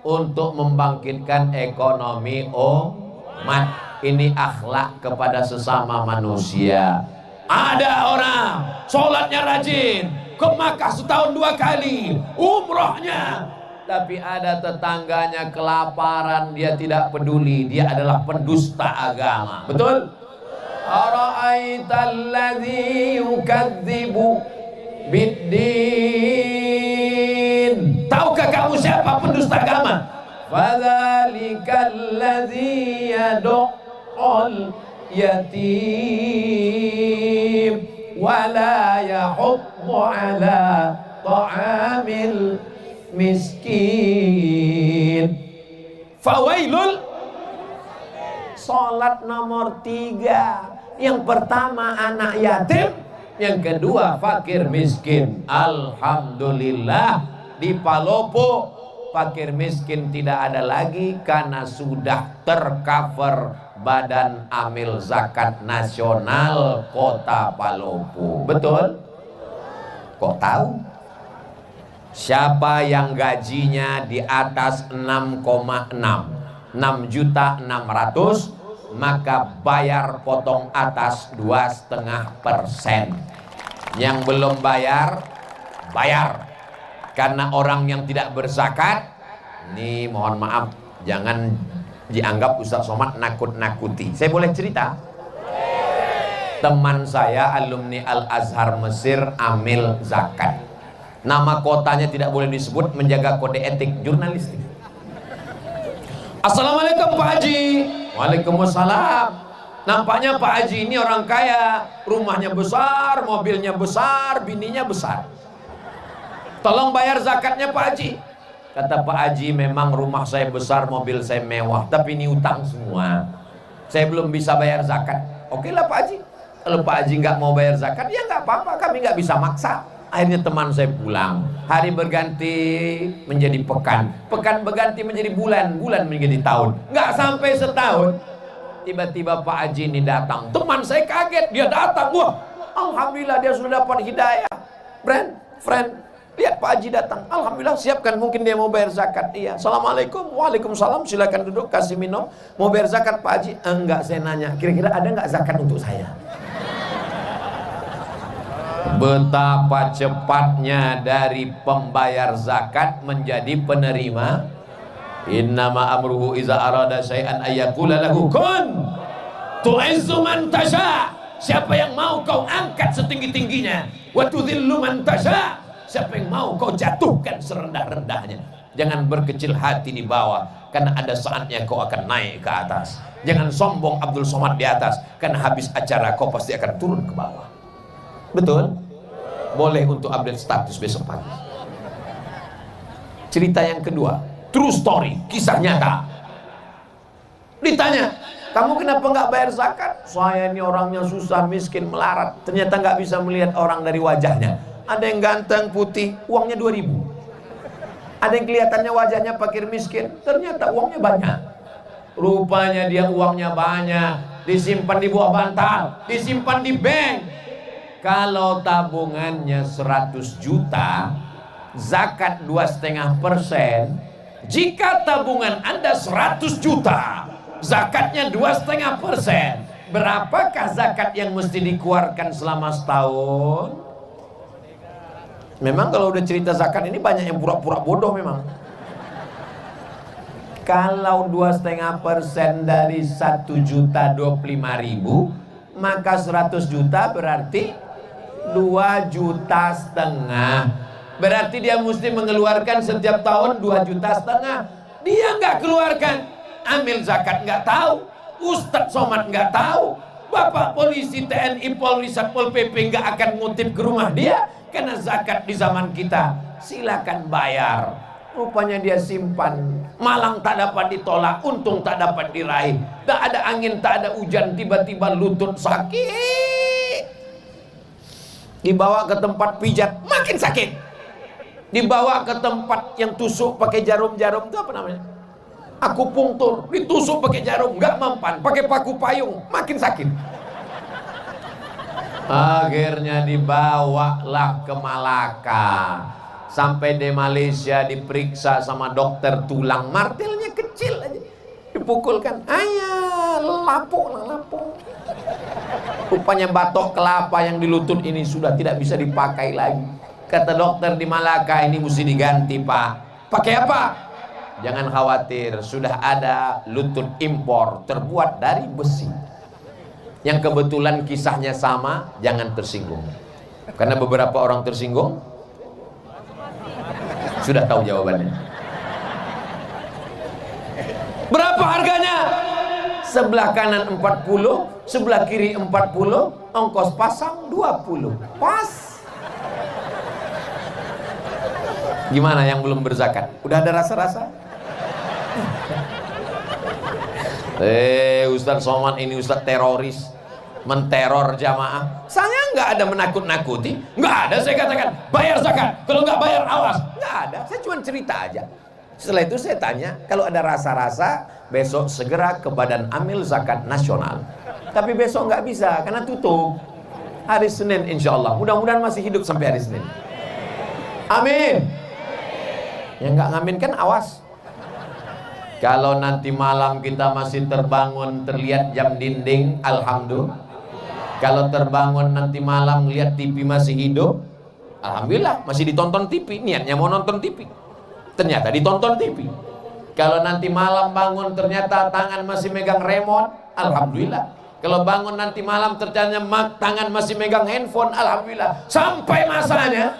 untuk membangkitkan ekonomi umat. Ini akhlak kepada sesama manusia. Ada orang sholatnya rajin, ke Makkah setahun 2 kali, umrohnya, tapi ada tetangganya kelaparan, dia tidak peduli, dia adalah pendusta agama. Betul? Ara'aital ladzi yukadzibu biddin. Tahukah kamu siapa pendusta agama? Fadzalikal ladzi yad'ul yatim wa la yahuddu ala ta'amil miskin. Fawailul. Salat nomor 3. Yang pertama anak yatim, yang kedua fakir miskin. Alhamdulillah di Palopo fakir miskin tidak ada lagi karena sudah tercover Badan Amil Zakat Nasional Kota Palopo. Betul? Kok tahu? Siapa yang gajinya di atas 6,6 maka bayar potong atas 2,5%. Yang belum bayar bayar. Karena orang yang tidak berzakat, ini mohon maaf, jangan dianggap Ustaz Somad nakut-nakuti. Saya boleh cerita? Teman saya alumni Al-Azhar Mesir amil zakat. Nama kotanya tidak boleh disebut, menjaga kode etik jurnalistik. Assalamualaikum Pak Haji. Waalaikumsalam. Nampaknya Pak Haji ini orang kaya, rumahnya besar, mobilnya besar, bininya besar. Tolong bayar zakatnya Pak Haji. Kata Pak Haji, memang rumah saya besar, mobil saya mewah, tapi ini utang semua. Saya belum bisa bayar zakat. Oke lah Pak Haji. Kalau Pak Haji nggak mau bayar zakat, ya nggak apa-apa, kami nggak bisa maksa. Akhirnya teman saya pulang. Hari berganti menjadi pekan, pekan berganti menjadi bulan, bulan menjadi tahun. Nggak sampai setahun, tiba-tiba Pak Haji ini datang. Teman saya kaget, dia datang. Wah, alhamdulillah dia sudah dapat hidayah. Friend, lihat Pak Haji datang. Alhamdulillah, siapkan, mungkin dia mau bayar zakat. Iya. Assalamualaikum. Waalaikumsalam. Silakan duduk, kasih minum. Mau bayar zakat Pak Haji? Enggak, saya nanya. Kira-kira ada nggak zakat untuk saya? Betapa cepatnya dari pembayar zakat menjadi penerima. Innama amruhu iza arada syai'an ayyakula lahu kun tu'izzu man tasha. Siapa yang mau kau angkat setinggi-tingginya, wa tudhillu man tasha. Siapa yang mau kau jatuhkan serendah-rendahnya. Jangan berkecil hati di bawah, karena ada saatnya kau akan naik ke atas. Jangan sombong Abdul Somad di atas, karena habis acara kau pasti akan turun ke bawah. Betul? Boleh untuk update status besok pagi. Cerita yang kedua, true story, kisah nyata. Ditanya, kamu kenapa nggak bayar zakat? Saya ini orangnya susah, miskin, melarat. Ternyata nggak bisa melihat orang dari wajahnya. Ada yang ganteng, putih, uangnya 2.000. Ada yang kelihatannya wajahnya fakir miskin, ternyata uangnya banyak. Rupanya dia uangnya banyak, disimpan di bawah bantal, disimpan di bank. Kalau tabungannya 100 juta, zakat 2,5%. Jika tabungan Anda 100 juta, zakatnya 2,5%. Berapakah zakat yang mesti dikeluarkan selama setahun? Memang kalau udah cerita zakat ini banyak yang pura-pura bodoh memang. Kalau 2,5% dari 1.025.000, maka 100 juta berarti 2,5 juta. Berarti dia mesti mengeluarkan setiap tahun 2,5 juta. Dia nggak keluarkan. Amil zakat nggak tahu, Ustadz Somad nggak tahu, Bapak polisi, TNI, Polri, Satpol PP nggak akan ngutip ke rumah dia. Karena zakat di zaman kita silakan bayar. Rupanya dia simpan, malang tak dapat ditolak, untung tak dapat diraih. Tak ada angin, tak ada hujan, tiba-tiba lutut sakit. Dibawa ke tempat pijat, makin sakit. Dibawa ke tempat yang tusuk pakai jarum-jarum, itu apa namanya? Akupunktur, ditusuk pakai jarum, nggak mempan, pakai paku payung, makin sakit. Akhirnya dibawalah ke Malaka. Sampai di Malaysia diperiksa sama dokter tulang, martilnya kecil aja, dipukulkan, ayah lapuk. Rupanya batok kelapa yang di lutut ini sudah tidak bisa dipakai lagi. Kata dokter di Malaka, ini mesti diganti Pak. Pakai apa? Jangan khawatir, sudah ada lutut impor terbuat dari besi. Yang kebetulan kisahnya sama, jangan tersinggung. Karena beberapa orang tersinggung sudah tahu jawabannya. Berapa harganya? Sebelah kanan 40, sebelah kiri 40, ongkos pasang 20. Pas. Gimana yang belum berzakat? Udah ada rasa-rasa? Ustadz Somad ini Ustadz teroris, menteror jamaah. Saya nggak ada menakut-nakuti, nggak ada. Saya katakan bayar zakat, kalau nggak bayar awas. Nggak ada, saya cuma cerita aja. Setelah itu saya tanya, kalau ada rasa-rasa, besok segera ke Badan Amil Zakat Nasional. Tapi besok nggak bisa, karena tutup. Hari Senin insya Allah, mudah-mudahan masih hidup sampai hari Senin. Amin. Yang nggak ngaminkan awas. Kalau nanti malam kita masih terbangun terlihat jam dinding, alhamdulillah. Kalau terbangun nanti malam lihat TV masih hidup, Alhamdulillah masih ditonton TV, niatnya mau nonton TV, ternyata ditonton TV. Kalau nanti malam bangun ternyata tangan masih megang remote, alhamdulillah. Kalau bangun nanti malam ternyata tangan masih megang handphone, alhamdulillah. Sampai masanya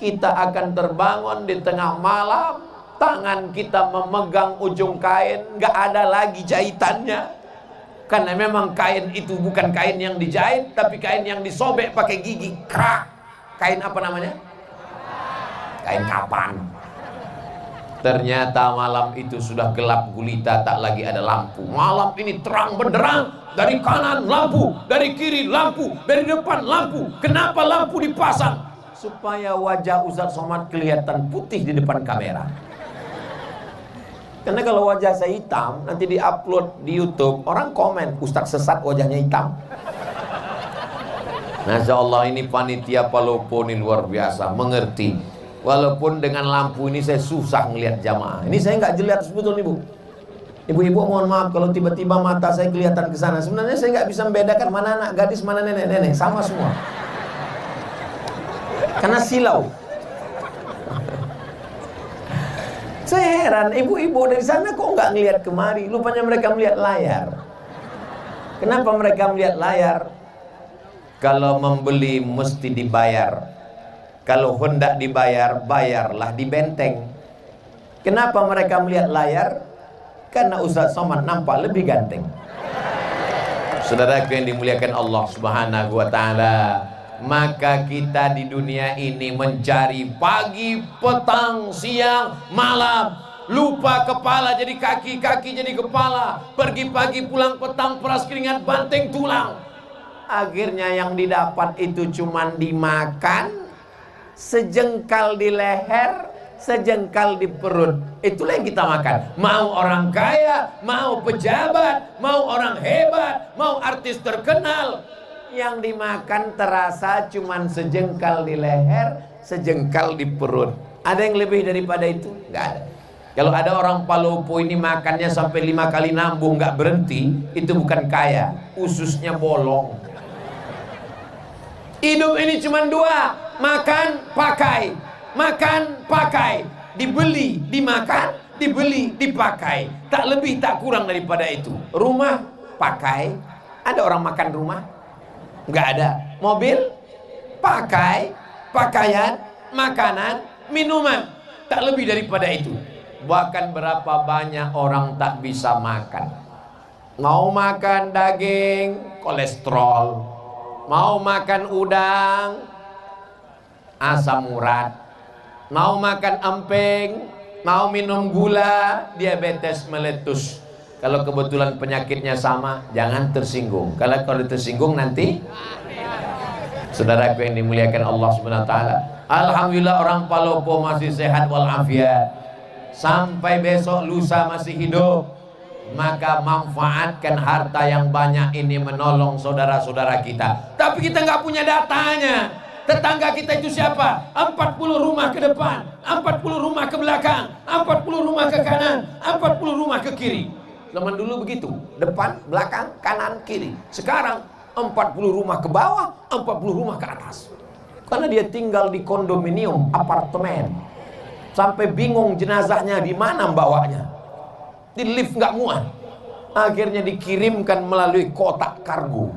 kita akan terbangun di tengah malam, tangan kita memegang ujung kain, nggak ada lagi jahitannya. Karena memang kain itu bukan kain yang dijahit, tapi kain yang disobek pakai gigi, krak. Kain apa namanya? Kain kapan. Ternyata malam itu sudah gelap gulita, tak lagi ada lampu. Malam ini terang benderang, dari kanan lampu, dari kiri lampu, dari depan lampu. Kenapa lampu dipasang? Supaya wajah Ustaz Somad kelihatan putih di depan kamera. Karena kalau wajah saya hitam, nanti diupload di YouTube, orang komen, Ustaz sesat wajahnya hitam. Masya Allah, ini panitia Palopo ini luar biasa, mengerti. Walaupun dengan lampu ini saya susah ngelihat jamaah. Ini saya nggak jelas sebetulnya, Bu. Ibu-ibu mohon maaf kalau tiba-tiba mata saya kelihatan ke sana. Sebenarnya saya nggak bisa membedakan mana anak gadis, mana nenek-nenek, sama semua. Karena silau. Saya heran, ibu-ibu dari sana kok nggak ngelihat kemari? Lupanya mereka melihat layar. Kenapa mereka melihat layar? Kalau membeli mesti dibayar. Kalau hendak dibayar, bayarlah di benteng. Kenapa mereka melihat layar? Karena Ustaz Somad nampak lebih ganteng. Saudaraku yang dimuliakan Allah Subhanahu wa Ta'ala, maka kita di dunia ini mencari pagi, petang, siang, malam. Lupa kepala jadi kaki, kaki jadi kepala. Pergi pagi, pulang petang, peras keringat, banteng tulang. Akhirnya yang didapat itu cuman dimakan, sejengkal di leher, sejengkal di perut. Itulah yang kita makan. Mau orang kaya, mau pejabat, mau orang hebat, mau artis terkenal, yang dimakan terasa cuman sejengkal di leher, sejengkal di perut. Ada yang lebih daripada itu? Nggak ada. Kalau ada orang Palopo ini makannya sampai 5 kali nambung nggak berhenti, itu bukan kaya, ususnya bolong. Hidup ini cuma 2, makan, pakai. Makan, pakai. Dibeli, dimakan, dibeli, dipakai. Tak lebih, tak kurang daripada itu. Rumah, pakai. Ada orang makan rumah? Nggak ada. Mobil, pakai. Pakaian, makanan, minuman. Tak lebih daripada itu. Bahkan berapa banyak orang tak bisa makan. Mau makan daging, kolesterol. Mau makan udang, asam urat. Mau makan emping, mau minum gula, diabetes meletus. Kalau kebetulan penyakitnya sama, jangan tersinggung. Kalau tersinggung nanti, saudaraku yang dimuliakan Allah Subhanahu wa Ta'ala, alhamdulillah orang Palopo masih sehat walafiat. Sampai besok lusa masih hidup. Maka manfaatkan harta yang banyak ini menolong saudara-saudara kita. Tapi kita nggak punya datanya. Tetangga kita itu siapa? 40 rumah ke depan, 40 rumah ke belakang, 40 rumah ke kanan, 40 rumah ke kiri. Zaman dulu begitu, depan, belakang, kanan, kiri. Sekarang 40 rumah ke bawah, 40 rumah ke atas. Karena dia tinggal di kondominium, apartemen. Sampai bingung jenazahnya di mana bawanya. Di lift nggak muat, akhirnya dikirimkan melalui kotak kargo.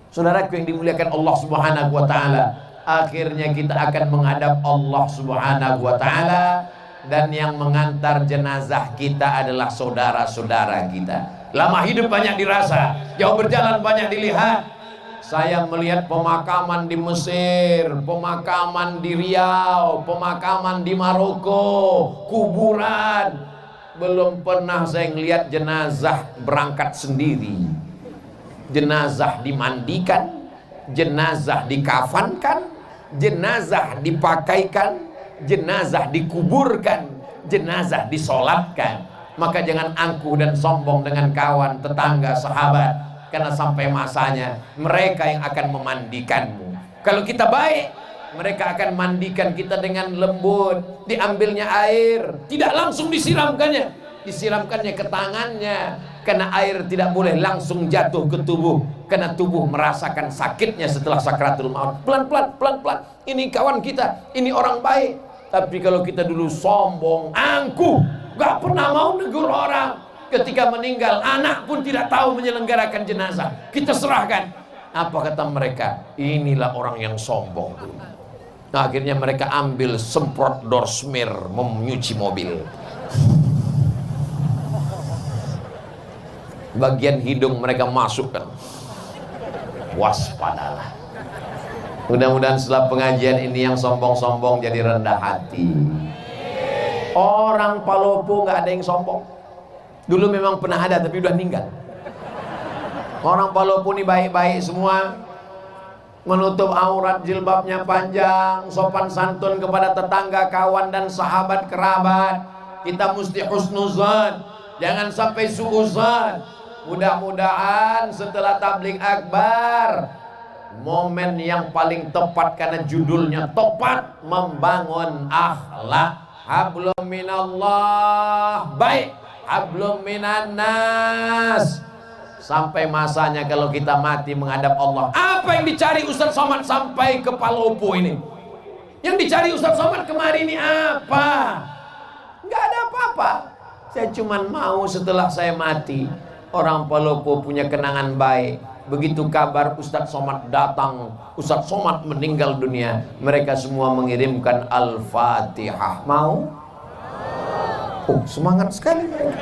Saudaraku yang dimuliakan Allah Subhanahu wa Ta'ala, akhirnya kita akan menghadap Allah Subhanahu wa Ta'ala, dan yang mengantar jenazah kita adalah saudara-saudara kita. Lama hidup banyak dirasa, jauh berjalan banyak dilihat. Saya melihat pemakaman di Mesir, pemakaman di Riau, pemakaman di Maroko, kuburan. Belum pernah saya ngelihat jenazah berangkat sendiri. Jenazah dimandikan, jenazah dikafankan, jenazah dipakaikan, jenazah dikuburkan, jenazah disolatkan. Maka jangan angkuh dan sombong dengan kawan, tetangga, sahabat, karena sampai masanya mereka yang akan memandikanmu. Kalau kita baik, mereka akan mandikan kita dengan lembut. Diambilnya air, tidak langsung disiramkannya, disiramkannya ke tangannya, karena air tidak boleh langsung jatuh ke tubuh, karena tubuh merasakan sakitnya setelah sakratul maut. Pelan-pelan, pelan-pelan. Ini kawan kita, ini orang baik. Tapi kalau kita dulu sombong, angkuh, gak pernah mau negur orang, ketika meninggal anak pun tidak tahu menyelenggarakan jenazah, kita serahkan. Apa kata mereka? Inilah orang yang sombong. Nah, akhirnya mereka ambil semprot door smear menyuci mobil. Bagian hidung mereka masukkan. Waspadalah. Mudah-mudahan setelah pengajian ini yang sombong-sombong jadi rendah hati. Orang Palopo nggak ada yang sombong. Dulu memang pernah ada tapi udah meninggal. Orang Palopo ini baik-baik semua, menutup aurat, jilbabnya panjang, sopan santun kepada tetangga, kawan dan sahabat kerabat. Kita mesti husnuzan, jangan sampai suuzan. Mudah-mudahan setelah tabligh akbar, momen yang paling tepat karena judulnya tepat, membangun akhlak. Hablum minallah, baik, hablum minannas. Sampai masanya kalau kita mati menghadap Allah. Apa yang dicari Ustaz Somad sampai ke Palopo ini? Yang dicari Ustaz Somad kemarin ini apa? Nggak ada apa-apa. Saya cuma mau setelah saya mati, orang Palopo punya kenangan baik. Begitu kabar Ustaz Somad datang, Ustaz Somad meninggal dunia, mereka semua mengirimkan Al-Fatihah. Mau? Oh, semangat sekali mereka.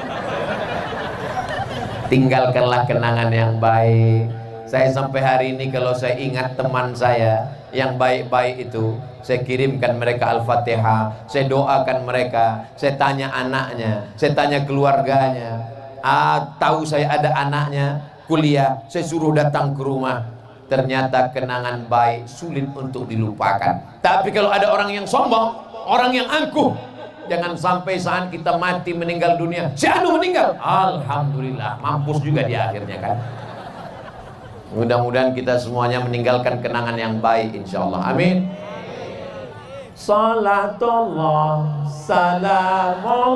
Tinggalkanlah kenangan yang baik. Saya sampai hari ini kalau saya ingat teman saya yang baik-baik itu, saya kirimkan mereka Al-Fatihah, saya doakan mereka, saya tanya anaknya, saya tanya keluarganya. Tahu saya ada anaknya kuliah, saya suruh datang ke rumah. Ternyata kenangan baik sulit untuk dilupakan. Tapi kalau ada orang yang sombong, orang yang angkuh, jangan sampai saat kita mati meninggal dunia, si anu meninggal, alhamdulillah, mampus juga di akhirnya kan. Mudah-mudahan kita semuanya meninggalkan kenangan yang baik insyaallah. Amin. Salatullah salamullah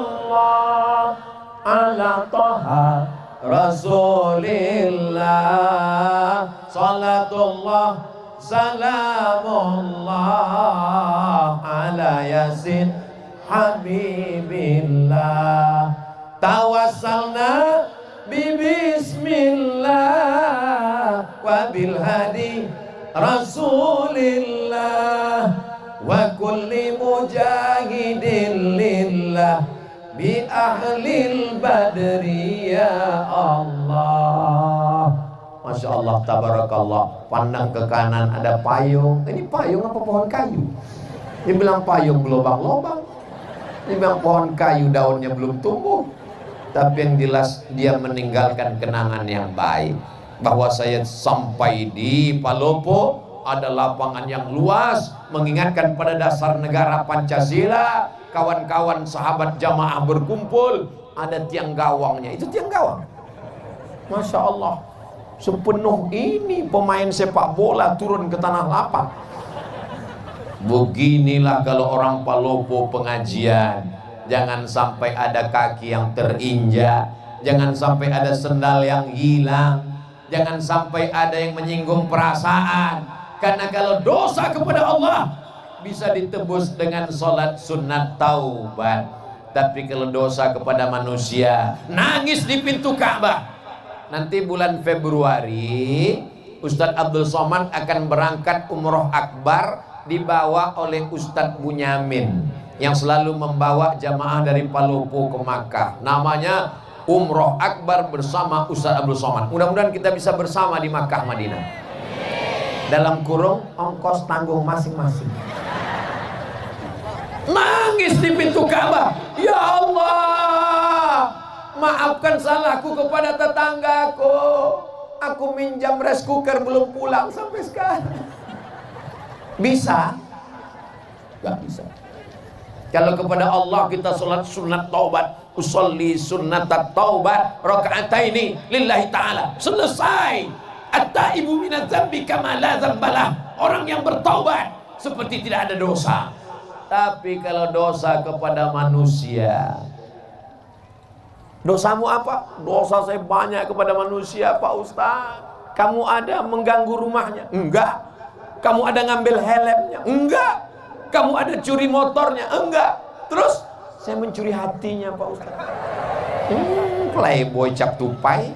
ala Taha Rasulillah. Salatullah salamullah ala Yasin Habibillah. Tawassalna bismillah wa bil hadi Rasulillah wa kulli mujahidin lillah bi ahlil badri ya Allah. Masya Allah, tabarakallah. Pandang ke kanan ada payung. Ini payung apa pohon kayu? Dia bilang payung berlobang-lobang. Dia bilang pohon kayu daunnya belum tumbuh. Tapi yang jelas dia meninggalkan kenangan yang baik. Bahwa saya sampai di Palopo, ada lapangan yang luas, mengingatkan pada dasar negara Pancasila. Kawan-kawan sahabat jamaah berkumpul, ada tiang gawangnya. Itu tiang gawang. Masya Allah, sepenuh ini pemain sepak bola turun ke tanah lapang. Beginilah kalau orang Palopo pengajian. Jangan sampai ada kaki yang terinjak, jangan sampai ada sendal yang hilang, jangan sampai ada yang menyinggung perasaan. Karena kalau dosa kepada Allah bisa ditebus dengan sholat sunat taubat. Tapi kalau dosa kepada manusia, nangis di pintu Ka'bah. Nanti bulan Februari Ustadz Abdul Somad akan berangkat umroh akbar, dibawa oleh Ustadz Bunyamin yang selalu membawa jamaah dari Palopo ke Makkah. Namanya umroh akbar bersama Ustadz Abdul Somad. Mudah-mudahan kita bisa bersama di Makkah Madinah. Dalam kurung ongkos tanggung masing-masing. Nangis di pintu Ka'bah, ya Allah, maafkan salahku kepada tetanggaku. Aku minjam rice cooker belum pulang sampai sekarang. Bisa? Gak bisa. Kalau kepada Allah kita sholat sunat taubat, usolli sunat taubat rakaataini lillahi ta'ala, selesai. At-taibu minadz dzambi kama la dzambalah. Orang yang bertaubat seperti tidak ada dosa. Tapi kalau dosa kepada manusia, Dosamu apa? Dosa saya banyak kepada manusia, Pak Ustaz. Kamu ada mengganggu rumahnya? Enggak. Kamu ada ngambil helmnya? Enggak. Kamu ada curi motornya? Enggak. Terus saya mencuri hatinya, Pak Ustaz. Playboy cap tupai.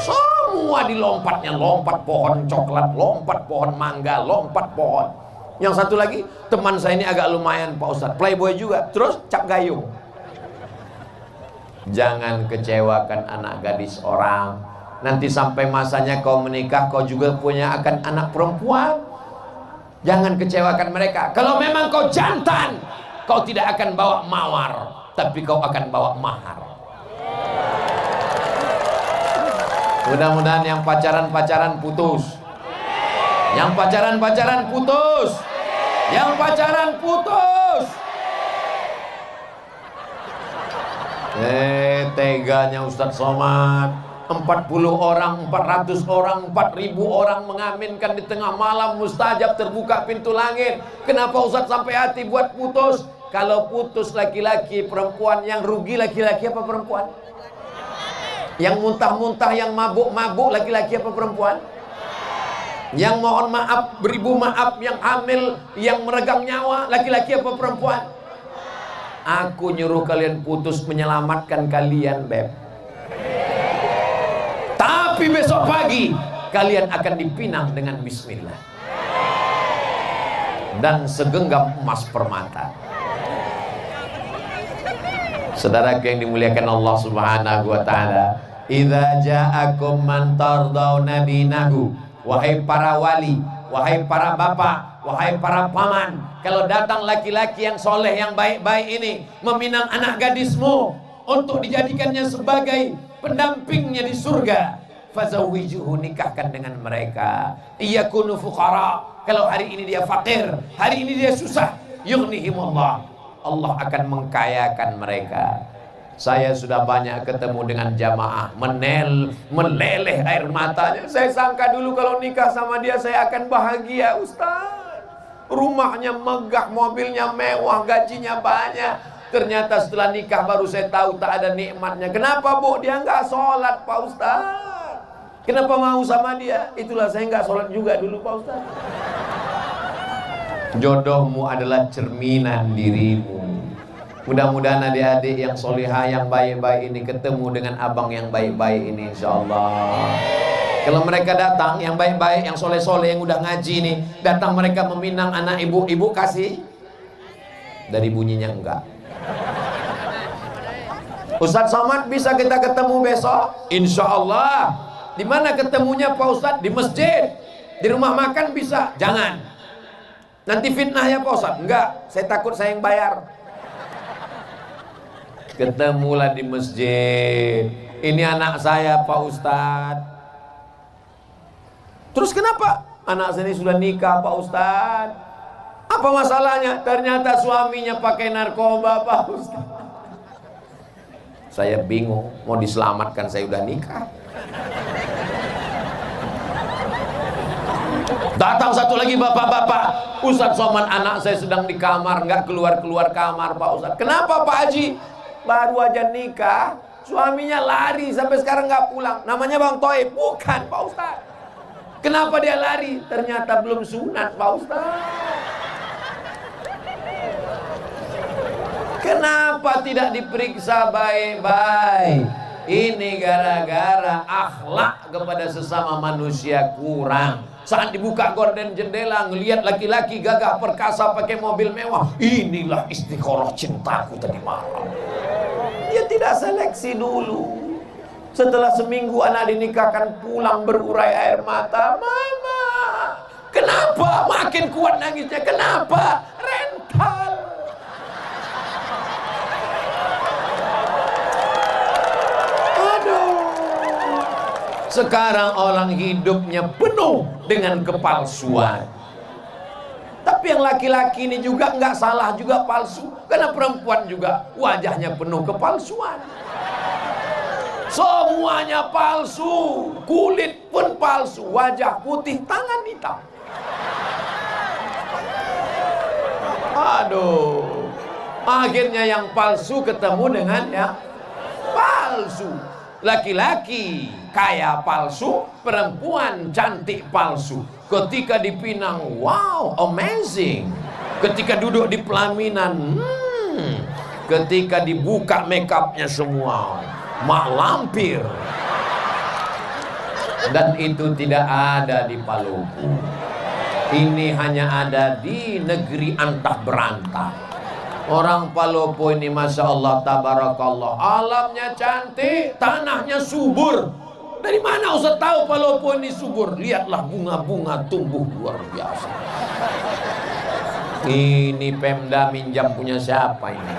Semua dilompatnya, lompat pohon coklat, lompat pohon mangga, lompat pohon. Yang satu lagi, teman saya ini agak lumayan, Pak Ustaz, playboy juga. Terus cap gayung. Jangan kecewakan anak gadis orang. Nanti sampai masanya kau menikah, kau juga punya akan anak perempuan. Jangan kecewakan mereka. Kalau memang kau jantan, kau tidak akan bawa mawar, tapi kau akan bawa mahar. Mudah-mudahan yang pacaran-pacaran putus. Yang pacaran-pacaran putus. Yang pacaran putus. Teganya Ustadz Somad. 40 orang, 400 orang, 4000 orang mengaminkan di tengah malam mustajab, terbuka pintu langit. Kenapa Ustadz sampai hati buat putus? Kalau putus laki-laki, perempuan, yang rugi laki-laki apa perempuan? Yang muntah-muntah, yang mabuk-mabuk, laki-laki apa perempuan? Yang mohon maaf, beribu maaf, yang hamil, yang meregang nyawa, laki-laki apa perempuan? Aku nyuruh kalian putus menyelamatkan kalian, Beb. Tapi besok pagi kalian akan dipinang dengan bismillah dan segenggam emas permata. Saudara yang dimuliakan Allah Subhanahu wa taala, idza ja'akum man tardawna dinahu, wahai para wali, wahai para bapak, wahai para paman, kalau datang laki-laki yang soleh, yang baik-baik ini meminang anak gadismu untuk dijadikannya sebagai pendampingnya di surga, fazawwijuhu, nikahkan dengan mereka. Iyakunu fuqara, kalau hari ini dia fakir, hari ini dia susah, yughnihimullah, Allah akan mengkayakan mereka. Saya sudah banyak ketemu dengan jamaah meleleh air matanya. Saya sangka dulu kalau nikah sama dia saya akan bahagia, Ustaz. Rumahnya megah, mobilnya mewah, gajinya banyak. Ternyata setelah nikah baru saya tahu tak ada nikmatnya. Kenapa, Bu? Dia nggak sholat, Pak Ustaz. Kenapa mau sama dia? Itulah saya nggak sholat juga dulu, Pak Ustaz. Jodohmu adalah cerminan dirimu. Mudah-mudahan adik-adik yang solihah, yang baik-baik ini ketemu dengan abang yang baik-baik ini, insyaallah. Kalau mereka datang, yang baik-baik, yang soleh-soleh, yang udah ngaji nih, datang mereka meminang anak ibu kasih. Dari bunyinya enggak. Ustadz Somad, bisa kita ketemu besok? Insyaallah. Di mana ketemunya Pak Ustadz? Di masjid. Di rumah makan bisa? Jangan. Nanti fitnah ya Pak Ustadz? Enggak, saya takut saya yang bayar. Ketemulah di masjid. Ini anak saya Pak Ustadz. Terus kenapa? Anak saya ini sudah nikah Pak Ustadz. Apa masalahnya? Ternyata suaminya pakai narkoba Pak Ustadz. Saya bingung, mau diselamatkan, saya udah nikah. Datang satu lagi bapak-bapak, Ustadz Somad, anak saya sedang di kamar, nggak keluar-keluar kamar Pak Ustadz. Kenapa Pak Haji? Baru aja nikah, suaminya lari sampai sekarang nggak pulang. Namanya Bang Toib? Bukan Pak Ustadz. Kenapa dia lari? Ternyata belum sunat Pak Ustadz. Kenapa tidak diperiksa baik-baik? Ini gara-gara akhlak kepada sesama manusia kurang. Saat dibuka gorden jendela, ngelihat laki-laki gagah perkasa pakai mobil mewah, inilah istiqoroh cintaku tadi malam. Dia tidak seleksi dulu. Setelah seminggu anak dinikahkan, pulang berurai air mata. Mama, kenapa? Makin kuat nangisnya. Kenapa? Rental. Sekarang orang hidupnya penuh dengan kepalsuan. Tapi yang laki-laki ini juga nggak salah juga palsu. Karena perempuan juga wajahnya penuh kepalsuan. Semuanya palsu. Kulit pun palsu. Wajah putih, tangan hitam. Aduh. Akhirnya yang palsu ketemu dengan yang palsu. Laki-laki kaya palsu, perempuan cantik palsu. Ketika dipinang, wow, amazing. Ketika duduk di pelaminan, ketika dibuka makeupnya semua, mak lampir. Dan itu tidak ada di Palopo. Ini hanya ada di negeri antah berantah. Orang Palopo ini Masya Allah, tabarakallah, alamnya cantik, tanahnya subur. Dari mana Ustaz tahu Palopo ini subur? Lihatlah bunga-bunga tumbuh luar biasa. Ini Pemda minjam punya siapa ini?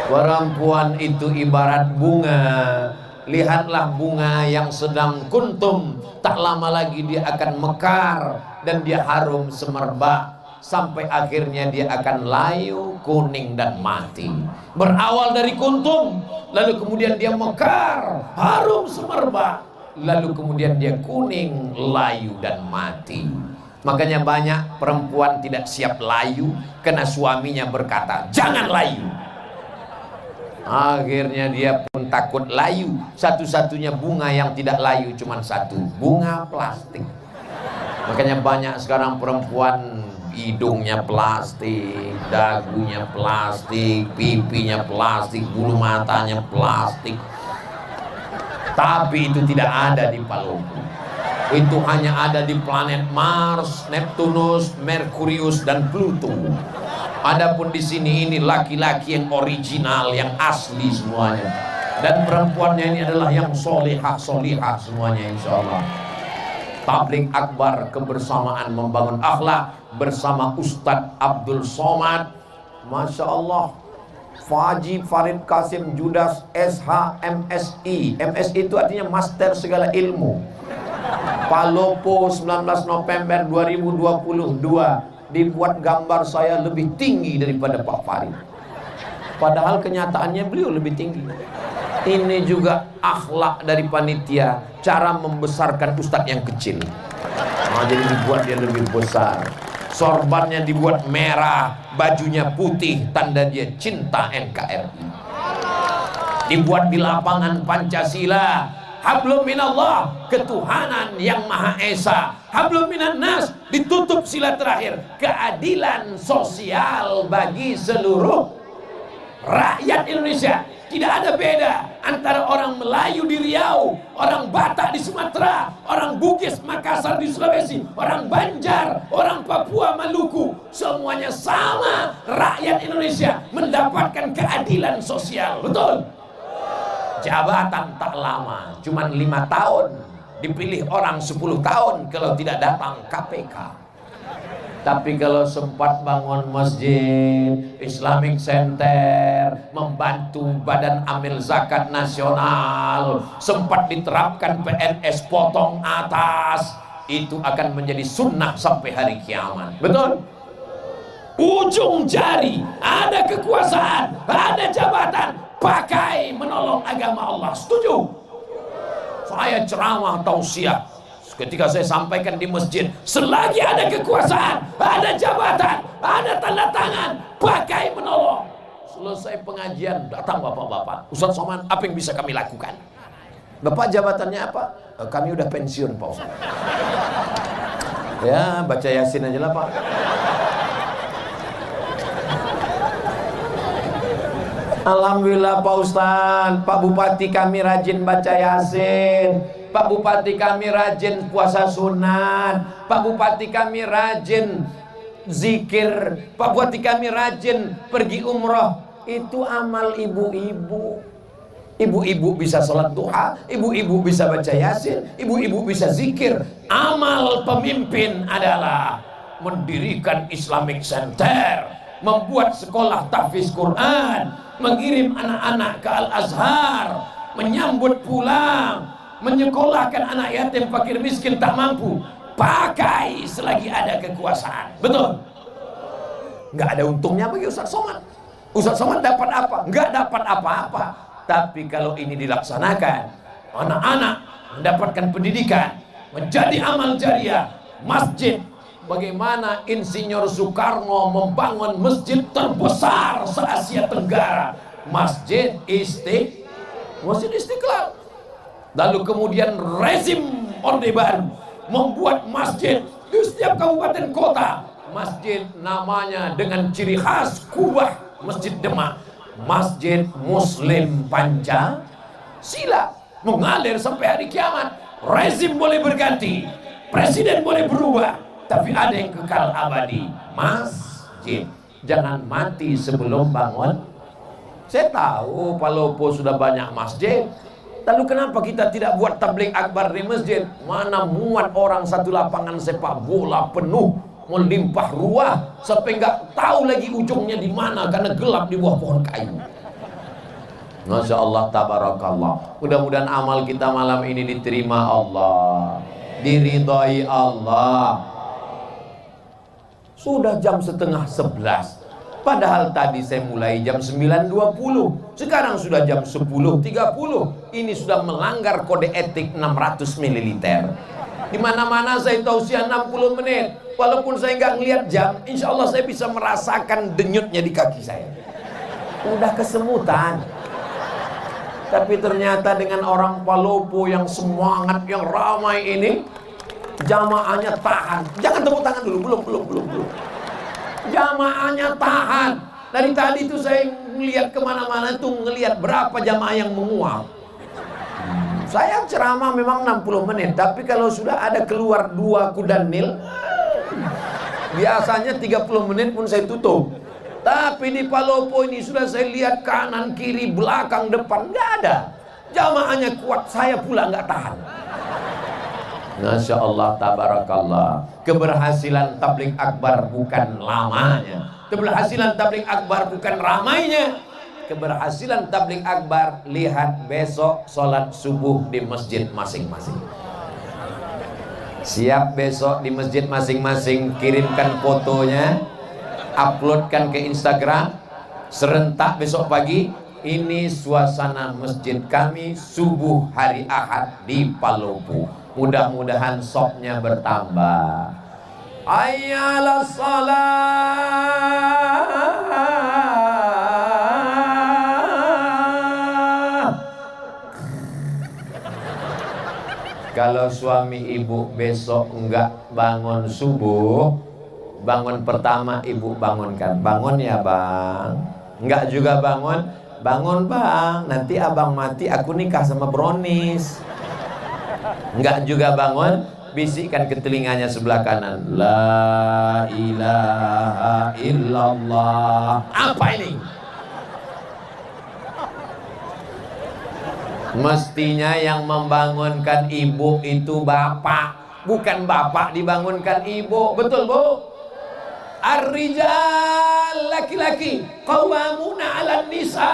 Perempuan itu ibarat bunga. Lihatlah bunga yang sedang kuntum, tak lama lagi dia akan mekar dan dia harum semerbak. Sampai akhirnya dia akan layu, kuning dan mati. Berawal dari kuntum, lalu kemudian dia mekar, harum semerbak, lalu kemudian dia kuning, layu dan mati. Makanya banyak perempuan tidak siap layu karena suaminya berkata, jangan layu. Akhirnya dia pun takut layu. Satu-satunya bunga yang tidak layu cuma satu, bunga plastik. Makanya banyak sekarang perempuan hidungnya plastik, dagunya plastik, pipinya plastik, bulu matanya plastik. Tapi itu tidak ada di Palopo. Itu hanya ada di planet Mars, Neptunus, Merkurius dan Pluto. Adapun di sini ini laki-laki yang original, yang asli semuanya. Dan perempuannya ini adalah yang solihah semuanya insya Allah. Tabligh akbar kebersamaan membangun akhlak bersama Ustadz Abdul Somad, Masya Allah, Faji Farid Kasim Judas SH MSI. MSI itu artinya Master Segala Ilmu. Palopo 19 November 2022. Dibuat gambar saya lebih tinggi daripada Pak Farid. Padahal kenyataannya beliau lebih tinggi. Ini juga akhlak dari panitia, cara membesarkan ustadz yang kecil. Nah, jadi dibuat dia lebih besar. Sorbannya dibuat merah, bajunya putih, tanda dia cinta NKRI. Dibuat di lapangan Pancasila. Hablum minallah, ketuhanan yang Maha Esa. Hablum minan nas, ditutup sila terakhir, keadilan sosial bagi seluruh rakyat Indonesia. Tidak ada beda antara orang Melayu di Riau, orang Batak di Sumatera, orang Bugis Makassar di Sulawesi, orang Banjar, orang Papua Maluku. Semuanya sama, rakyat Indonesia mendapatkan keadilan sosial. Betul? Jabatan tak lama, cuma 5 tahun. Dipilih orang 10 tahun kalau tidak datang KPK. Tapi kalau sempat bangun masjid, Islamic Center, membantu Badan Amil Zakat Nasional, sempat diterapkan PNS potong atas, itu akan menjadi sunnah sampai hari kiamat. Betul? Ujung jari, ada kekuasaan, ada jabatan, pakai menolong agama Allah. Setuju? Saya ceramah tausiah. Ketika saya sampaikan di masjid, selagi ada kekuasaan, ada jabatan, ada tanda tangan, pakai menolong. Selesai pengajian, datang bapak-bapak. Ustaz Somad, apa yang bisa kami lakukan? Bapak jabatannya apa? Kami udah pensiun Pak Ustaz. Ya, baca Yasin aja lah Pak. Alhamdulillah Pak Ustaz, Pak Bupati kami rajin baca Yasin. Pak Bupati kami rajin puasa sunat. Pak Bupati kami rajin zikir. Pak Bupati kami rajin pergi umroh. Itu amal ibu-ibu. Ibu-ibu bisa sholat duha, ibu-ibu bisa baca Yasin, ibu-ibu bisa zikir. Amal pemimpin adalah mendirikan Islamic Center, membuat sekolah tahfiz Quran, mengirim anak-anak ke Al-Azhar, menyambut pulang, menyekolahkan anak yatim fakir miskin tak mampu. Pakai selagi ada kekuasaan. Betul? Nggak ada untungnya bagi Ustaz Somad. Ustaz Somad dapat apa? Nggak dapat apa-apa. Tapi kalau ini dilaksanakan, anak-anak mendapatkan pendidikan, menjadi amal jariah, masjid bagaimana Insinyur Soekarno membangun masjid terbesar se-Asia Tenggara, Masjid Istiqlal. Lalu kemudian rezim Orde Baru membuat masjid di setiap kabupaten kota, masjid namanya dengan ciri khas Kubah Masjid Demak, Masjid Muslim Pancasila, mengalir sampai hari kiamat. Rezim boleh berganti, presiden boleh berubah, tapi ada yang kekal abadi, masjid. Jangan mati sebelum bangun. Saya tahu Palopo sudah banyak masjid, lalu kenapa kita tidak buat tabligh akbar di masjid? Mana muat orang satu lapangan sepak bola penuh, melimpah ruah, sampai nggak tahu lagi ujungnya di mana karena gelap di bawah pohon kayu. Masya Allah, tabarakallah. Mudah-mudahan amal kita malam ini diterima Allah, diridhai Allah. Sudah jam setengah 11, padahal tadi saya mulai jam 9.20, sekarang sudah jam 10.30. Ini sudah melanggar kode etik 600 ml. Di mana-mana saya tausiah 60 menit. Walaupun saya nggak ngelihat jam, insya Allah saya bisa merasakan denyutnya di kaki saya. Udah kesemutan. Tapi ternyata dengan orang Palopo yang semangat, yang ramai ini, jamaahnya tahan. Jangan tepuk tangan dulu, belum. Jamaahnya tahan. Dari tadi itu saya ngelihat kemana-mana tuh, ngelihat berapa jamaah yang menguap. Saya ceramah memang 60 menit, tapi kalau sudah ada keluar 2 kuda nil, biasanya 30 menit pun saya tutup. Tapi di Palopo ini sudah saya lihat kanan, kiri, belakang, depan, nggak ada. Jamaahnya kuat, saya pula nggak tahan. Masya Allah, tabarakallah. Keberhasilan tabligh akbar bukan lamanya, keberhasilan tabligh akbar bukan ramainya. Keberhasilan tabligh akbar, lihat besok sholat subuh di masjid masing-masing. Siap besok di masjid masing-masing, kirimkan fotonya, uploadkan ke Instagram, serentak besok pagi. Ini suasana masjid kami subuh hari Ahad di Palopo. Mudah-mudahan sopnya bertambah. Ayyalah salat. Kalau suami ibu besok enggak bangun subuh, bangun pertama ibu bangunkan. Bangun ya bang. Enggak juga bangun. Bangun bang, nanti abang mati aku nikah sama Bronis. Enggak juga bangun, bisikkan ke telinganya sebelah kanan, la ilaha illallah. Apa ini? Mestinya yang membangunkan ibu itu bapak, bukan bapak dibangunkan ibu. Betul bu? Ar-rijal, laki-laki, qawwamuna 'alan nisa,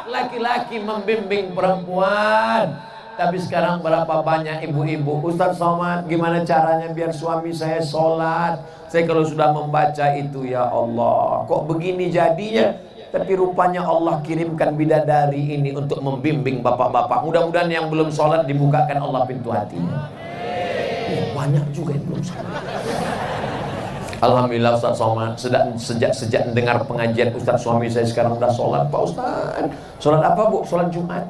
laki-laki membimbing perempuan. Tapi sekarang berapa banyak ibu-ibu, Ustaz Somad, gimana caranya biar suami saya sholat? Saya kalau sudah membaca itu, ya Allah, kok begini jadinya? Tapi rupanya Allah kirimkan bidadari ini untuk membimbing bapak-bapak. Mudah-mudahan yang belum sholat dibukakan Allah pintu hatinya. Banyak juga yang belum sholat. Alhamdulillah Ustaz Somad, sejak dengar pengajian Ustaz, suami saya sekarang udah sholat. Pak Ustaz, sholat apa bu? Sholat Jumat.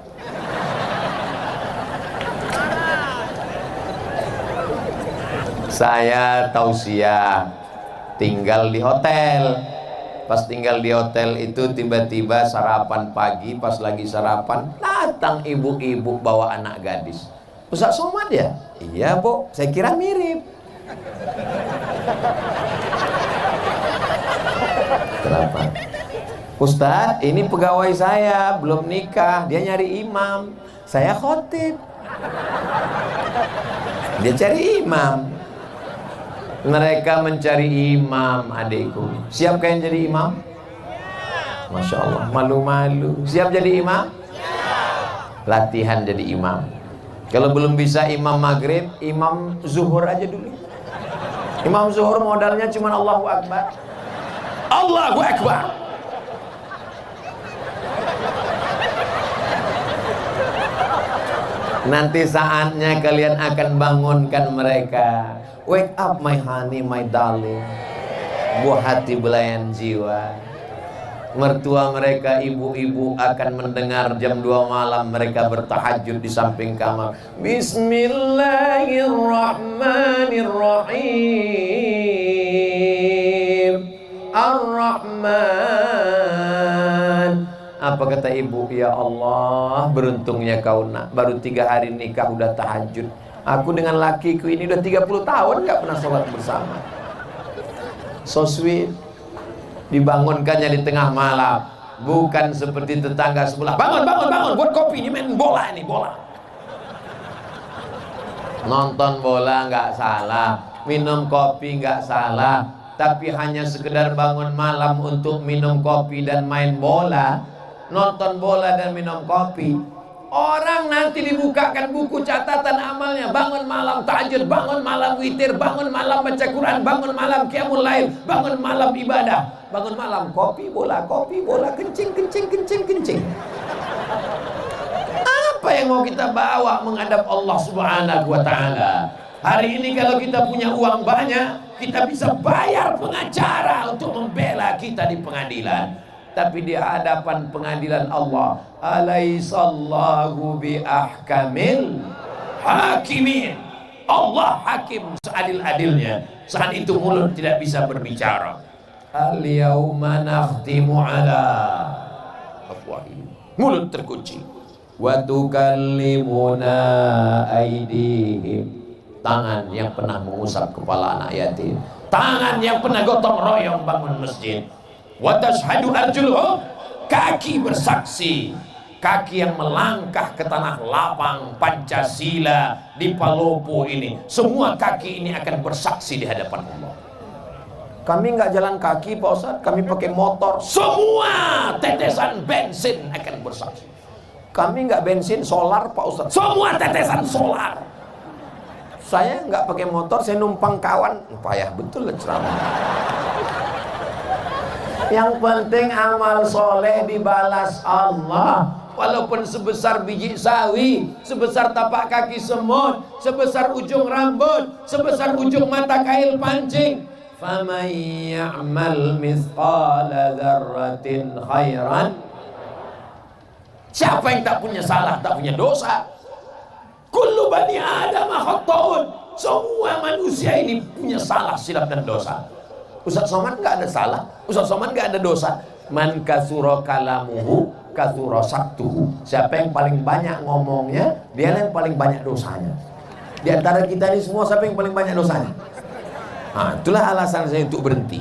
Saya tausiah tinggal di hotel. Pas tinggal di hotel itu tiba-tiba sarapan pagi, pas lagi sarapan datang ibu-ibu bawa anak gadis. Ustaz Somad ya? Iya bu, saya kira mirip. Kenapa? Ustaz, ini pegawai saya belum nikah, dia nyari imam, saya khotib, dia cari imam. Mereka mencari imam, adikku. Siap kalian jadi imam? Masya Allah, malu-malu. Siap jadi imam? Latihan jadi imam. Kalau belum bisa imam maghrib, imam zuhur aja dulu. Imam zuhur modalnya cuma Allahu Akbar. Allahu Akbar. Nanti saatnya kalian akan bangunkan mereka. Wake up my honey, my darling. Buah hati belayan jiwa. Mertua mereka, ibu-ibu akan mendengar jam 2 malam mereka bertahajud di samping kamar. Bismillahirrahmanirrahim. Ar-Rahman. Apa kata ibu? Ya Allah, beruntungnya kau nak, baru 3 hari nikah udah tahajud. Aku dengan lakiku ini udah 30 tahun gak pernah sholat bersama. So sweet. Dibangunkannya di tengah malam, bukan seperti tetangga sebelah. Bangun, bangun, bangun, buat kopi, ini main bola, ini bola. Nonton bola nggak salah, minum kopi nggak salah, tapi hanya sekedar bangun malam untuk minum kopi dan main bola, nonton bola dan minum kopi. Orang nanti dibukakan buku catatan amalnya, bangun malam tahajud, bangun malam witir, bangun malam baca Quran, bangun malam qiyamul lail, bangun malam ibadah, bangun malam kopi bola, kencing, kencing, kencing, kencing. Apa yang mau kita bawa menghadap Allah Subhanahu wa ta'ala? Hari ini kalau kita punya uang banyak, kita bisa bayar pengacara untuk membela kita di pengadilan. Tapi di hadapan pengadilan Allah, alaisallahu bi ahkamil hakimin. Allah hakim seadil-adilnya. Saat itu mulut tidak bisa berbicara. Al yauma nakhtimu ala afwahihim. Mulut terkunci. Wa tukallimuna aydihim. Tangan yang pernah mengusap kepala anak yatim, tangan yang pernah gotong royong bangun masjid. Wa tashhadu arjuluhum, kaki bersaksi, kaki yang melangkah ke tanah lapang Pancasila di Palopo ini, semua kaki ini akan bersaksi di hadapan Allah. Kami nggak jalan kaki Pak Ustadz, kami pakai motor. Semua tetesan bensin akan bersaksi. Kami nggak bensin, solar Pak Ustadz. Semua tetesan solar. Saya nggak pakai motor, saya numpang kawan. Payah betul lah ceramah. Yang penting amal soleh dibalas Allah. Walaupun sebesar biji sawi, sebesar tapak kaki semut, sebesar ujung rambut, sebesar ujung mata kail pancing. Faman ya'mal mithqala dzarratin khairan. Siapa yang tak punya salah, tak punya dosa? Kullu bani Adam khata'un. Semua manusia ini punya salah, silap dan dosa. Ustaz Somad nggak ada salah, Ustaz Somad nggak ada dosa. Man kasura kalamuhu kasura saktuhu. Siapa yang paling banyak ngomongnya, dia yang paling banyak dosanya. Di antara kita ini semua, siapa yang paling banyak dosanya? Nah, itulah alasan saya untuk berhenti.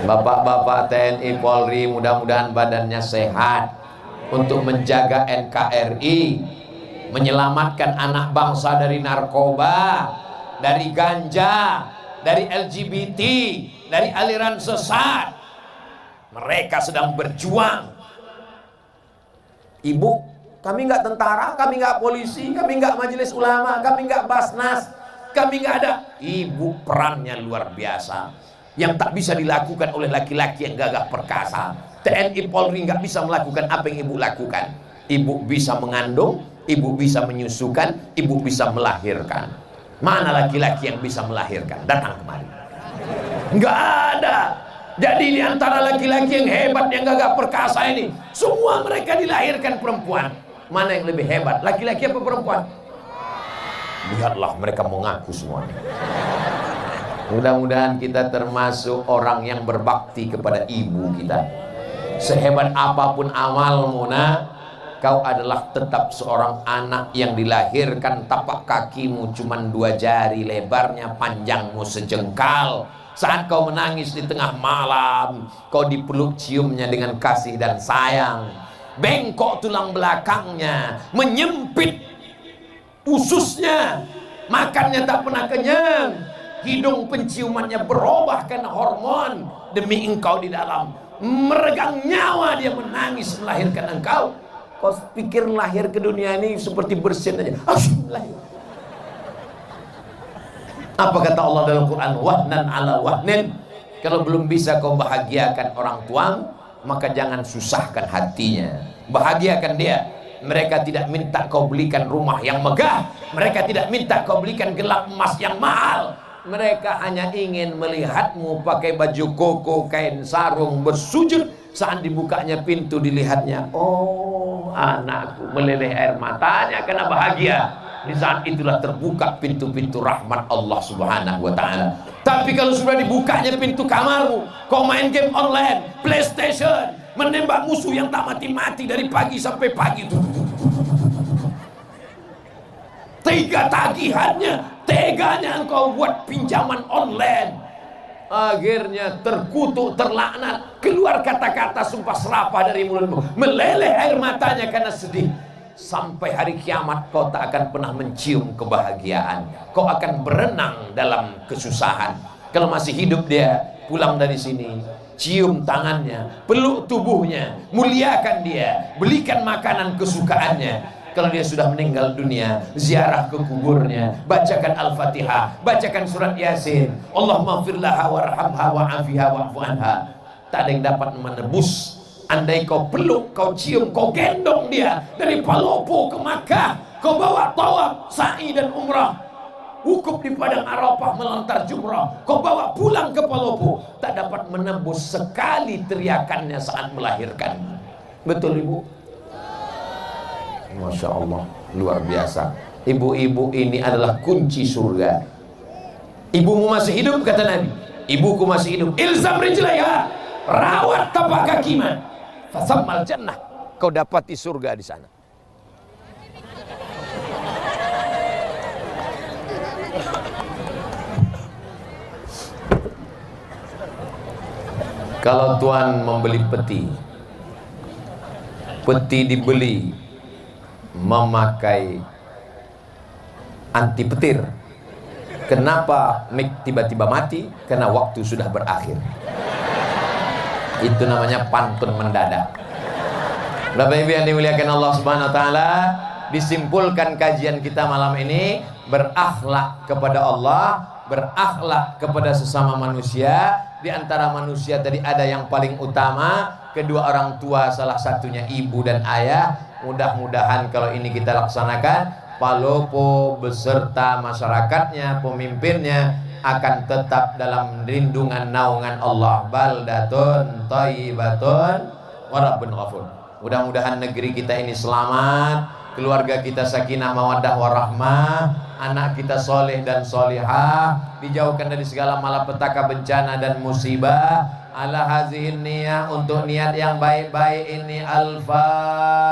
Bapak-bapak TNI Polri, mudah-mudahan badannya sehat untuk menjaga NKRI, menyelamatkan anak bangsa dari narkoba, dari ganja, dari LGBT, dari aliran sesat. Mereka sedang berjuang. Ibu, kami nggak tentara, kami nggak polisi, kami nggak majelis ulama, kami nggak basnas, kami nggak ada. Ibu perannya luar biasa, yang tak bisa dilakukan oleh laki-laki yang gagah perkasa. TNI Polri nggak bisa melakukan apa yang ibu lakukan. Ibu bisa mengandung, ibu bisa menyusukan, ibu bisa melahirkan. Mana laki-laki yang bisa melahirkan? Datang kemari. Nggak ada. Jadi di antara laki-laki yang hebat, yang gagah perkasa ini, semua mereka dilahirkan perempuan. Mana yang lebih hebat? Laki-laki apa perempuan? Lihatlah, mereka mengaku semuanya. Mudah-mudahan kita termasuk orang yang berbakti kepada ibu kita. Sehebat apapun amalmu, nak, kau adalah tetap seorang anak yang dilahirkan tapak kakimu cuma 2 jari lebarnya, panjangmu sejengkal. Saat kau menangis di tengah malam, kau dipeluk ciumnya dengan kasih dan sayang. Bengkok tulang belakangnya, menyempit ususnya, makannya tak pernah kenyang. Hidung penciumannya berubah karena hormon demi engkau di dalam. Meregang nyawa dia menangis melahirkan engkau. Kau pikir lahir ke dunia ini seperti bersin aja. Apa kata Allah dalam Quran? Wahnan ala wahnin. Kalau belum bisa kau bahagiakan orang tuamu, maka jangan susahkan hatinya. Bahagiakan dia. mereka tidak minta kau belikan rumah yang megah, mereka tidak minta kau belikan gelang emas yang mahal. Mereka hanya ingin melihatmu pakai baju koko, kain sarung, bersujud. Saat dibukanya pintu, dilihatnya, oh anakku, meleleh air matanya karena bahagia. Di saat itulah terbuka pintu-pintu rahmat Allah Subhanahu wa ta'ala. Tapi kalau sudah dibukanya pintu kamarmu, kau main game online, PlayStation, menembak musuh yang tak mati-mati dari pagi sampai pagi, tega tagihannya, teganya engkau buat pinjaman online. Akhirnya terkutuk, terlaknat, keluar kata-kata sumpah serapah dari mulutmu, meleleh air matanya karena sedih. Sampai hari kiamat kau tak akan pernah mencium kebahagiaan. Kau akan berenang dalam kesusahan. Kalau masih hidup dia, pulang dari sini, cium tangannya, peluk tubuhnya, muliakan dia, belikan makanan kesukaannya. Kalau dia sudah meninggal dunia, ziarah ke kuburnya, bacakan Al-Fatihah, bacakan surat Yasin. Allahumma firlaha warhamha wa'afiha wa'fu anha. Tak ada yang dapat menebus. Andai kau peluk, kau cium, kau gendong dia dari Palopo ke Makkah, kau bawa tawaf, sa'i dan umrah, wukuf di padang Arafah, melontar jumrah, kau bawa pulang ke Palopo, tak dapat menembus sekali teriakannya saat melahirkan. Betul ibu? Masya Allah, luar biasa. Ibu-ibu ini adalah kunci surga. Ibumu masih hidup, kata Nabi, ibuku masih hidup, ilzam rijlaiha, rawat tapak kakinya, fasammal jannah, kau dapati surga di sana. Kalau Tuhan membeli peti, peti dibeli memakai anti petir. Kenapa mik tiba-tiba mati? Karena waktu sudah berakhir. Itu namanya pantun mendadak. Bapak Ibu yang dimuliakan Allah Subhanahu wa taala, disimpulkan kajian kita malam ini, berakhlak kepada Allah, berakhlak kepada sesama manusia. Di antara manusia tadi ada yang paling utama, kedua orang tua, salah satunya ibu dan ayah. Mudah-mudahan kalau ini kita laksanakan, Palopo beserta masyarakatnya, pemimpinnya akan tetap dalam lindungan naungan Allah. Baldatun thayyibatun wa rabbun ghafur. Mudah-mudahan negeri kita ini selamat, keluarga kita sakinah mawaddah warahmah, anak kita soleh dan solihah, dijauhkan dari segala malapetaka, bencana dan musibah. Ala hazihin niyah, untuk niat yang baik-baik ini. Al-Fatihah.